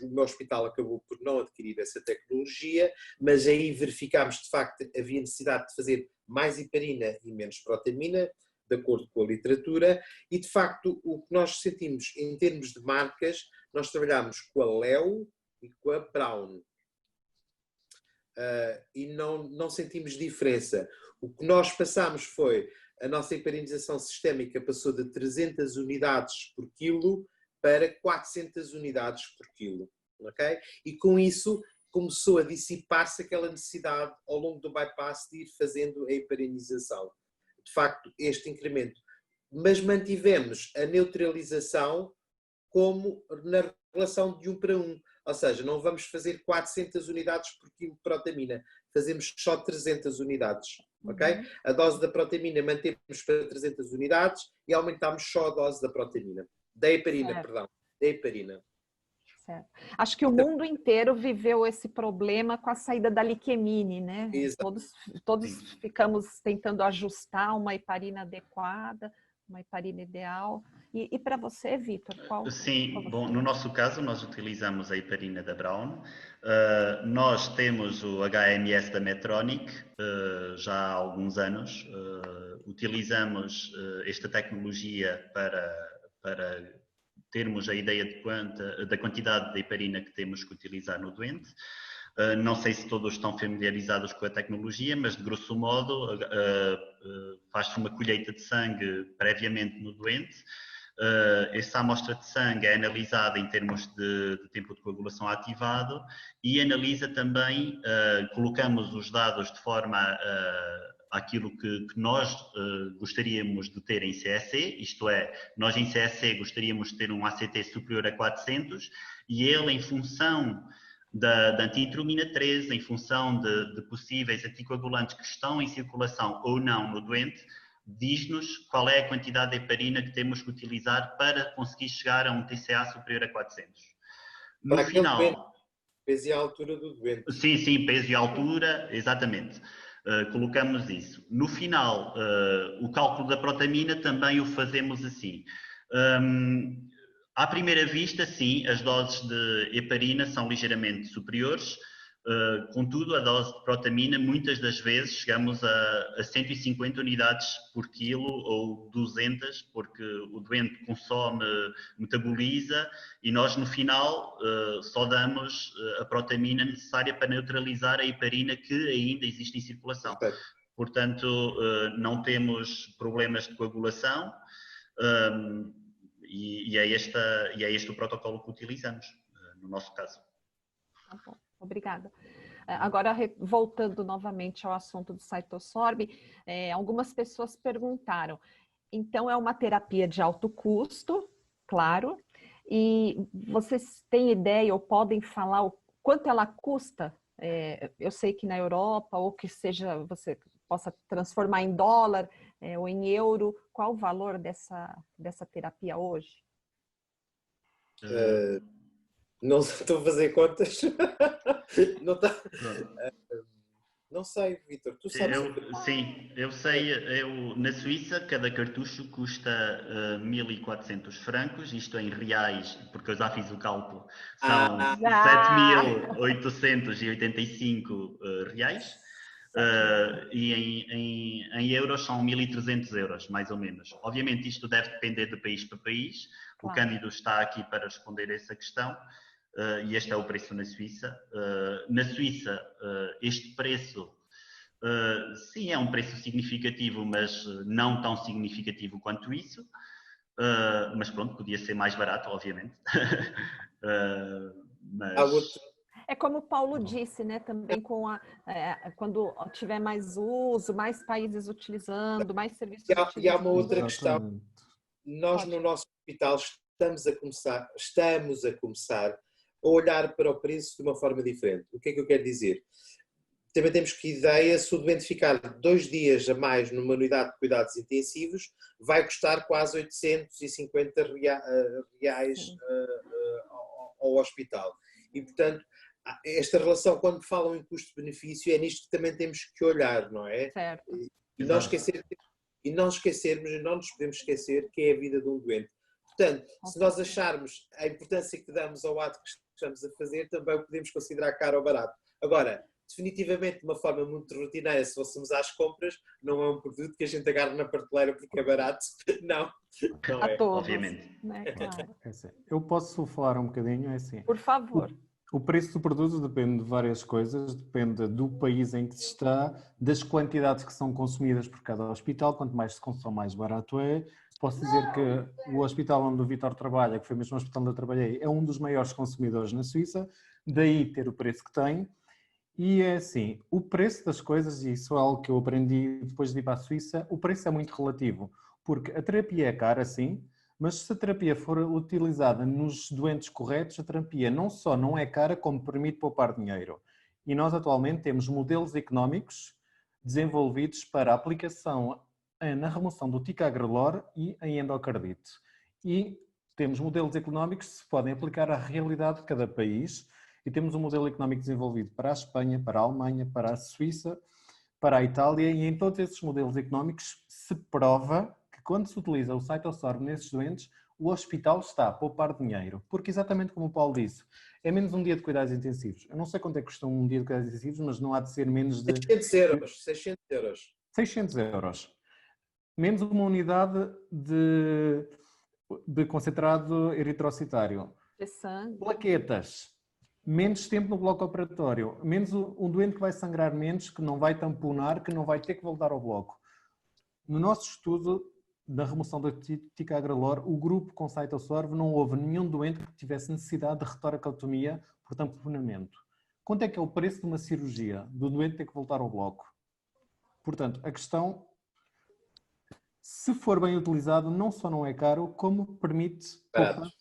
O meu hospital acabou por não adquirir essa tecnologia, mas aí verificámos de facto havia necessidade de fazer mais heparina e menos protamina, de acordo com a literatura, e de facto o que nós sentimos em termos de marcas, nós trabalhámos com a Leo e com a Brown. E não sentimos diferença. O que nós passámos foi, a nossa heparinização sistémica passou de 300 unidades por quilo para 400 unidades por quilo, ok? E com isso começou a dissipar-se aquela necessidade ao longo do bypass de ir fazendo a heparinização. De facto, este incremento. Mas mantivemos a neutralização como na relação de 1 para 1. Ou seja, não vamos fazer 400 unidades por quilo de protamina, fazemos só 300 unidades, ok? A dose da protamina mantemos para 300 unidades e aumentamos só a dose da protamina. Da heparina, perdão. Da heparina. Certo. Acho que o mundo inteiro viveu esse problema com a saída da Liquemine, né? Todos ficamos tentando ajustar uma heparina adequada, uma heparina ideal. E para você, Vitor, qual? Sim, bom, no nosso caso nós utilizamos a heparina da Brown. Nós temos o HMS da Medtronic já há alguns anos. Utilizamos esta tecnologia para termos a ideia da quantidade de heparina que temos que utilizar no doente. Não sei se todos estão familiarizados com a tecnologia, mas de grosso modo faz-se uma colheita de sangue previamente no doente. Essa amostra de sangue é analisada em termos de tempo de coagulação ativado e analisa também, colocamos os dados de forma àquilo que nós gostaríamos de ter em CSE, isto é, nós em CSE gostaríamos de ter um ACT superior a 400 e ele, em função da antihistromina 3, em função de possíveis anticoagulantes que estão em circulação ou não no doente, diz-nos qual é a quantidade de heparina que temos que utilizar para conseguir chegar a um TCA superior a 400. No Para aquele doente, final... peso e a altura do doente. Sim, peso e altura, exatamente. Colocamos isso. No final, o cálculo da protamina também o fazemos assim. À primeira vista, sim, as doses de heparina são ligeiramente superiores, contudo, a dose de protamina, muitas das vezes, chegamos a 150 unidades por quilo ou 200, porque o doente consome, metaboliza, e nós, no final, só damos a protamina necessária para neutralizar a heparina que ainda existe em circulação. Portanto, não temos problemas de coagulação, e é este o protocolo que utilizamos, no nosso caso. Tá bom, obrigada. Agora, voltando novamente ao assunto do Cytosorb, algumas pessoas perguntaram, então é uma terapia de alto custo, claro, e vocês têm ideia ou podem falar o quanto ela custa? Eu sei que na Europa, ou que seja, você possa transformar em dólar ou em euro, qual o valor dessa terapia hoje? Não estou a fazer contas. Não, não sei, Vítor, tu sabes? Sim, eu sei. Na Suíça, cada cartucho custa 1.400 francos, isto em reais, porque eu já fiz o cálculo, são 7.885 reais. E em euros são 1.300 euros, mais ou menos. Obviamente isto deve depender de país para país. Claro. O Cândido está aqui para responder a essa questão, e este é o preço na Suíça. Na Suíça, este preço, sim, é um preço significativo, mas não tão significativo quanto isso. Mas pronto, podia ser mais barato, obviamente. É como o Paulo disse, né? Também quando tiver mais uso, mais países utilizando, mais serviços utilizando. E há uma outra questão. Nós no nosso hospital estamos a começar a olhar para o preço de uma forma diferente. O que é que eu quero dizer? Também temos que ideia, se o doente ficar 2 dias a mais numa unidade de cuidados intensivos, vai custar quase 850 reais ao hospital. E, portanto, esta relação, quando falam em custo-benefício, é nisto que também temos que olhar, não é? Certo. E não nos podemos esquecer que é a vida de um doente. Portanto, se nós acharmos a importância que damos ao ato que estamos a fazer, também o podemos considerar caro ou barato. Agora, definitivamente, de uma forma muito rotineira, se fôssemos às compras, não é um produto que a gente agarra na prateleira porque é barato. Não é. Todos, obviamente. Né? Claro. Eu posso falar um bocadinho, é assim. Por favor. O preço do produto depende de várias coisas, depende do país em que se está, das quantidades que são consumidas por cada hospital. Quanto mais se consome, mais barato é. Posso dizer que o hospital onde o Vítor trabalha, que foi o mesmo hospital onde eu trabalhei, é um dos maiores consumidores na Suíça, daí ter o preço que tem. E é assim, o preço das coisas, e isso é algo que eu aprendi depois de ir para a Suíça, o preço é muito relativo, porque a terapia é cara, sim, mas se a terapia for utilizada nos doentes corretos, a terapia não só não é cara, como permite poupar dinheiro. E nós atualmente temos modelos económicos desenvolvidos para aplicação na remoção do ticagrelor e em endocardite. E temos modelos económicos que se podem aplicar à realidade de cada país. E temos um modelo económico desenvolvido para a Espanha, para a Alemanha, para a Suíça, para a Itália, e em todos esses modelos económicos se prova que quando se utiliza o Cytosorb nesses doentes, o hospital está a poupar dinheiro. Porque exatamente como o Paulo disse, é menos um dia de cuidados intensivos. Eu não sei quanto é que custa um dia de cuidados intensivos, mas não há de ser menos de... 600 euros. 600 euros. Menos uma unidade de concentrado eritrocitário. De sangue. Plaquetas. Menos tempo no bloco operatório, menos um doente que vai sangrar menos, que não vai tamponar, que não vai ter que voltar ao bloco. No nosso estudo da remoção da ticagrelor, o grupo com Cytosorb não houve nenhum doente que tivesse necessidade de retoracotomia por tamponamento. Quanto é que é o preço de uma cirurgia do doente ter que voltar ao bloco? Portanto, a questão, se for bem utilizado, não só não é caro, como permite poupar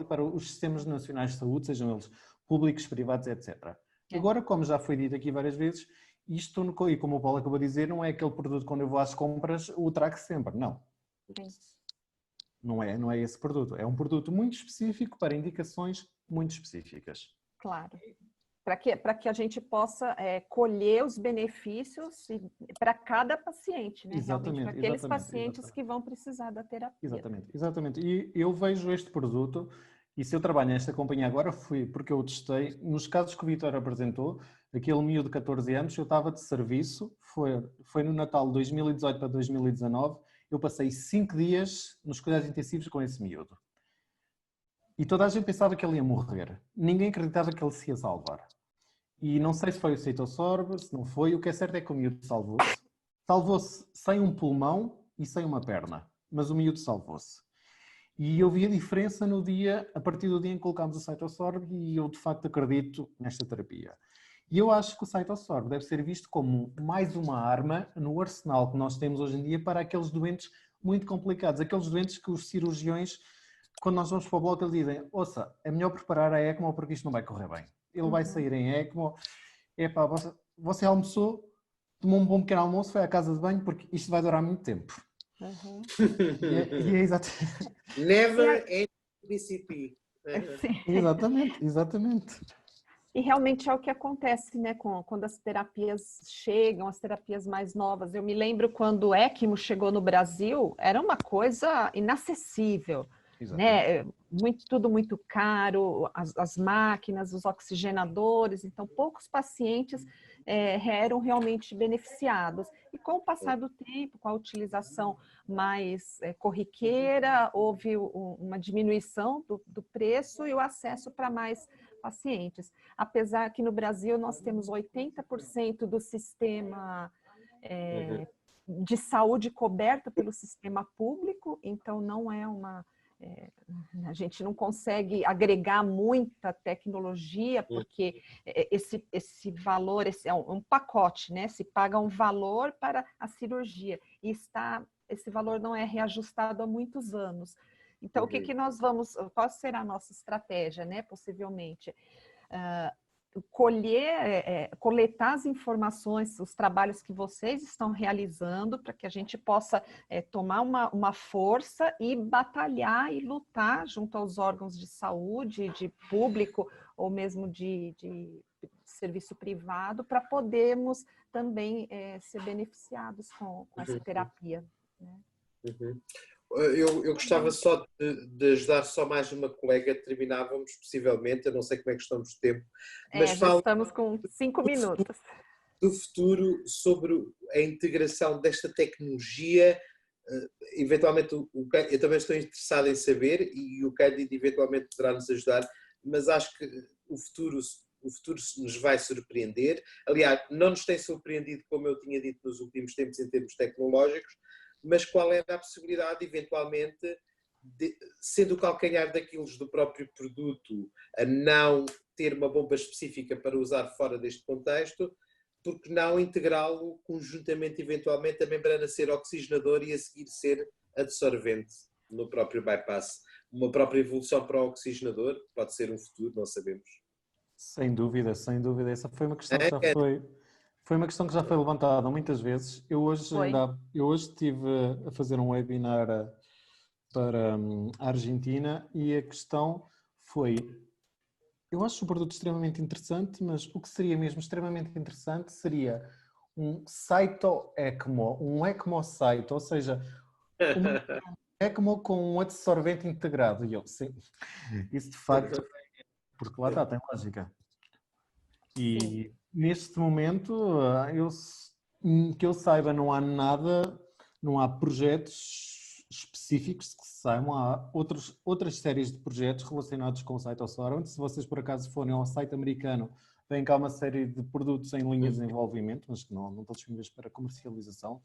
para os sistemas nacionais de saúde, sejam eles públicos, privados, etc. Agora, como já foi dito aqui várias vezes, isto, e como o Paulo acabou de dizer, não é aquele produto quando eu vou às compras, o trago sempre, não. Sim. Não é esse produto. É um produto muito específico para indicações muito específicas. Claro. Para que a gente possa colher os benefícios para cada paciente, né? Realmente, para aqueles pacientes que vão precisar da terapia. Exatamente. E eu vejo este produto, e se eu trabalho nesta companhia agora, foi porque eu testei, nos casos que o Vítor apresentou, aquele miúdo de 14 anos, eu estava de serviço, foi no Natal de 2018 para 2019, eu passei 5 dias nos cuidados intensivos com esse miúdo. E toda a gente pensava que ele ia morrer. Ninguém acreditava que ele se ia salvar. E não sei se foi o Cytosorb, se não foi, o que é certo é que o miúdo salvou-se. Salvou-se sem um pulmão e sem uma perna, mas o miúdo salvou-se. E eu vi a diferença a partir do dia em que colocámos o Cytosorb, e eu de facto acredito nesta terapia. E eu acho que o Cytosorb deve ser visto como mais uma arma no arsenal que nós temos hoje em dia para aqueles doentes muito complicados, aqueles doentes que os cirurgiões, quando nós vamos para o bloco, eles dizem: ouça, é melhor preparar a ECMO porque isto não vai correr bem. Ele vai sair em ECMO. Epá, você almoçou, tomou um bom pequeno almoço, foi à casa de banho porque isto vai durar muito tempo. E é exatamente. Never end BCP. Exatamente. E realmente é o que acontece, né, quando as terapias chegam, as terapias mais novas. Eu me lembro quando o ECMO chegou no Brasil, era uma coisa inacessível. Né? Tudo muito caro, as máquinas, os oxigenadores, então poucos pacientes eram realmente beneficiados. E com o passar do tempo, com a utilização mais corriqueira, houve uma diminuição do preço e o acesso para mais pacientes. Apesar que no Brasil nós temos 80% do sistema de saúde coberto pelo sistema público, então não é a gente não consegue agregar muita tecnologia, porque esse valor, é um pacote, né? Se paga um valor para a cirurgia, e esse valor não é reajustado há muitos anos. Então, o que nós qual será a nossa estratégia, né? Possivelmente, coletar as informações, os trabalhos que vocês estão realizando, para que a gente possa tomar uma força e batalhar e lutar junto aos órgãos de saúde, de público ou mesmo de serviço privado, para podermos também ser beneficiados com essa terapia. Né? Eu gostava só de ajudar só mais uma colega, terminávamos possivelmente, eu não sei como é que estamos de tempo, mas já estamos com 5 minutos. Do futuro, sobre a integração desta tecnologia, eventualmente eu também estou interessado em saber, e o Cândido eventualmente poderá nos ajudar, mas acho que o futuro nos vai surpreender. Aliás, não nos tem surpreendido, como eu tinha dito nos últimos tempos, em termos tecnológicos, mas qual era a possibilidade, eventualmente, sendo o calcanhar daqueles do próprio produto, a não ter uma bomba específica para usar fora deste contexto, porque não integrá-lo conjuntamente, eventualmente, a membrana ser oxigenador e a seguir ser adsorvente no próprio bypass. Uma própria evolução para o oxigenador pode ser um futuro, não sabemos. Sem dúvida. Essa foi uma questão que já foi uma questão que já foi levantada muitas vezes. Eu hoje estive a fazer um webinar para a Argentina, e a questão foi: eu acho o produto extremamente interessante, mas o que seria mesmo extremamente interessante seria um cyto-ECMO, um ECMO-cyto, ou seja, um ECMO com um adsorvente integrado. E eu, sim, isso de facto, porque lá está, tem lógica. E neste momento, que eu saiba, não há nada, não há projetos específicos que se saibam. Há outras séries de projetos relacionados com o Cytosorb. Se vocês por acaso forem ao site americano, vem cá uma série de produtos em linha de desenvolvimento, mas que não estão disponíveis para comercialização.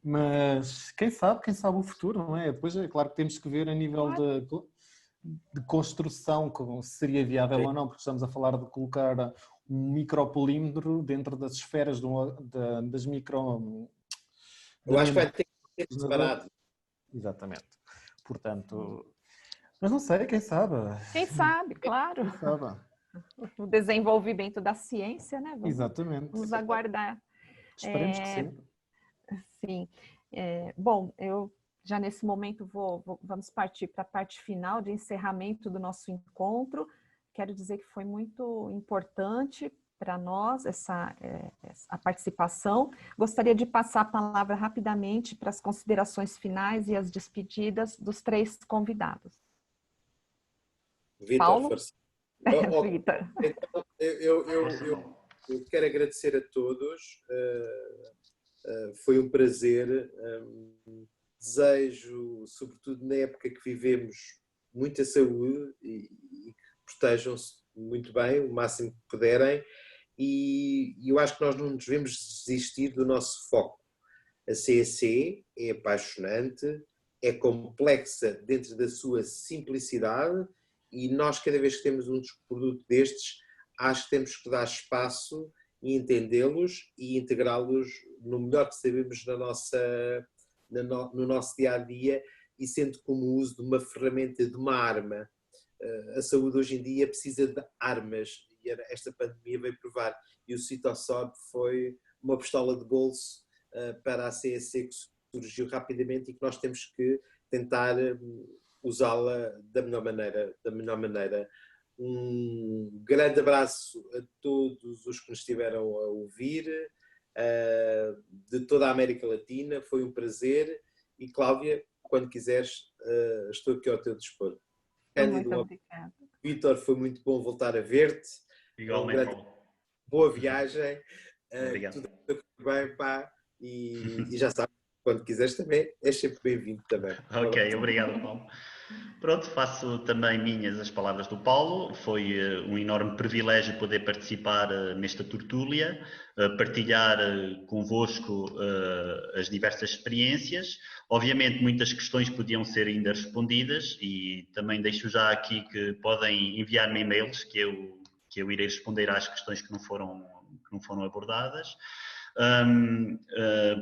Mas quem sabe o futuro, não é? Depois é claro que temos que ver a nível de construção, se seria viável ou não, porque estamos a falar de colocar um micropolímero dentro das esferas das micro... Eu acho que vai ter que ser separado. Exatamente. Portanto, mas não sei, quem sabe? Quem sabe, claro. Quem sabe? O desenvolvimento da ciência, né? Exatamente. Vamos aguardar. Esperemos que sim. Sim. Bom, eu já nesse momento vamos partir para a parte final de encerramento do nosso encontro. Quero dizer que foi muito importante para nós a participação. Gostaria de passar a palavra rapidamente para as considerações finais e as despedidas dos 3 convidados. Vítor, Paulo? força. Vítor. Então, eu quero agradecer a todos. Foi um prazer. Desejo, sobretudo na época que vivemos, muita saúde e que protejam-se muito bem, o máximo que puderem. E eu acho que nós não nos devemos desistir do nosso foco. A CEC é apaixonante, é complexa dentro da sua simplicidade e nós, cada vez que temos um produto destes, acho que temos que dar espaço e entendê-los e integrá-los no melhor que sabemos no nosso dia-a-dia e sendo como o uso de uma ferramenta, de uma arma. A saúde hoje em dia precisa de armas e esta pandemia veio provar. E o Cytosorb foi uma pistola de bolso para a CEC que surgiu rapidamente e que nós temos que tentar usá-la da melhor maneira. Um grande abraço a todos os que nos estiveram a ouvir, de toda a América Latina, foi um prazer. E Cláudia, quando quiseres, estou aqui ao teu dispor. Muito obrigada. Vítor, foi muito bom voltar a ver-te. Igualmente, Paulo. Boa viagem. Obrigado. Tudo bem, pá. E já sabes, quando quiseres também, és sempre bem-vindo também. Ok, obrigado, Paulo. Pronto, faço também minhas as palavras do Paulo. Foi um enorme privilégio poder participar nesta tertúlia, partilhar convosco as diversas experiências. Obviamente, muitas questões podiam ser ainda respondidas e também deixo já aqui que podem enviar-me e-mails que eu irei responder às questões que não foram abordadas.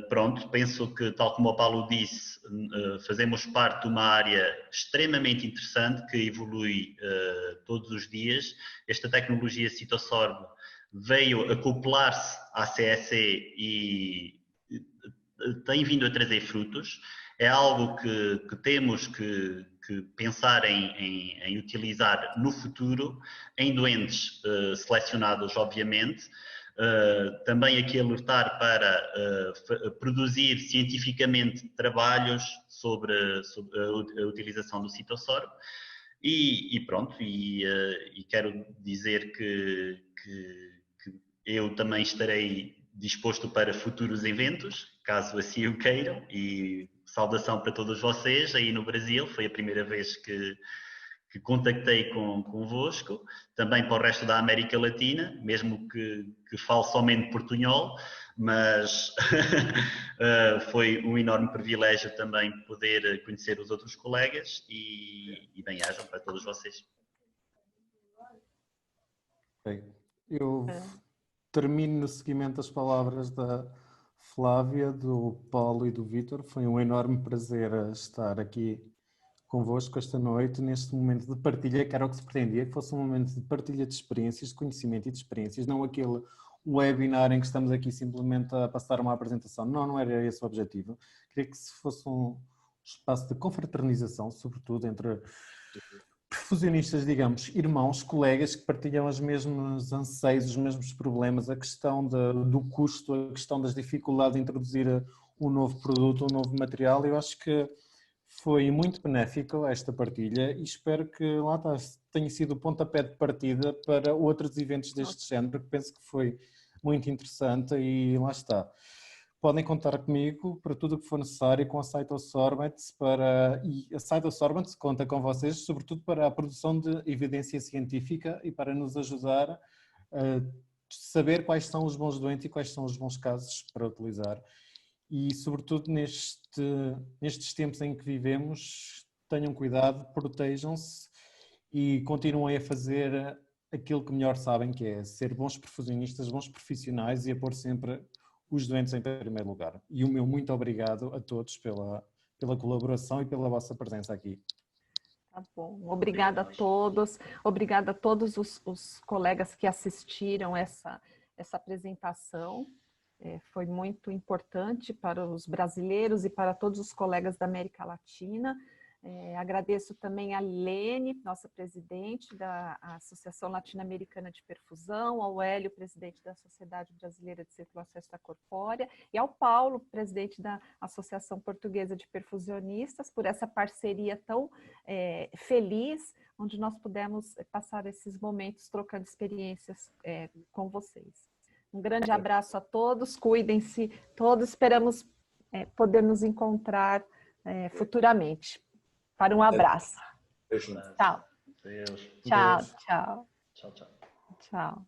Pronto, penso que, tal como o Paulo disse, fazemos parte de uma área extremamente interessante que evolui todos os dias. Esta tecnologia Cytosorb veio acoplar-se à CEC e tem vindo a trazer frutos. É algo que temos que pensar em utilizar no futuro, em doentes selecionados, obviamente. Também aqui alertar para produzir cientificamente trabalhos sobre a utilização do Cytosorb e pronto, e quero dizer que eu também estarei disposto para futuros eventos, caso assim o queiram, e saudação para todos vocês aí no Brasil, foi a primeira vez que contactei convosco, também para o resto da América Latina, mesmo que falo somente portunhol, mas foi um enorme privilégio também poder conhecer os outros colegas e bem-ajam para todos vocês. Bem, eu termino no seguimento das palavras da Flávia, do Paulo e do Vítor. Foi um enorme prazer estar aqui convosco esta noite, neste momento de partilha, que era o que se pretendia, que fosse um momento de partilha de experiências, de conhecimento e de experiências, não aquele webinar em que estamos aqui simplesmente a passar uma apresentação. Não era esse o objetivo. Queria que se fosse um espaço de confraternização, sobretudo entre perfusionistas, digamos, irmãos, colegas que partilham os mesmos anseios, os mesmos problemas, a questão do custo, a questão das dificuldades de introduzir um novo produto, um novo material. Eu acho que foi muito benéfico esta partilha e espero que lá está, tenha sido o pontapé de partida para outros eventos deste género, porque penso que foi muito interessante e lá está. Podem contar comigo para tudo o que for necessário com a Cytosorbent e a Cytosorbent conta com vocês, sobretudo para a produção de evidência científica e para nos ajudar a saber quais são os bons doentes e quais são os bons casos para utilizar. E, sobretudo, nestes tempos em que vivemos, tenham cuidado, protejam-se e continuem a fazer aquilo que melhor sabem, que é ser bons perfusionistas, bons profissionais e a pôr sempre os doentes em primeiro lugar. E o meu muito obrigado a todos pela colaboração e pela vossa presença aqui. Tá bom. Obrigada a todos. Obrigada a todos os colegas que assistiram essa apresentação. foi muito importante para os brasileiros e para todos os colegas da América Latina. Agradeço também a Lene, nossa presidente da Associação Latino-Americana de Perfusão, ao Hélio, presidente da Sociedade Brasileira de Circulação Extracorpórea, e ao Paulo, presidente da Associação Portuguesa de Perfusionistas, por essa parceria tão feliz, onde nós pudemos passar esses momentos trocando experiências com vocês. Um grande abraço a todos, cuidem-se todos, esperamos poder nos encontrar futuramente. Para um abraço. Beijo. Tchau. Deus. Tchau, tchau. Tchau, tchau. Tchau.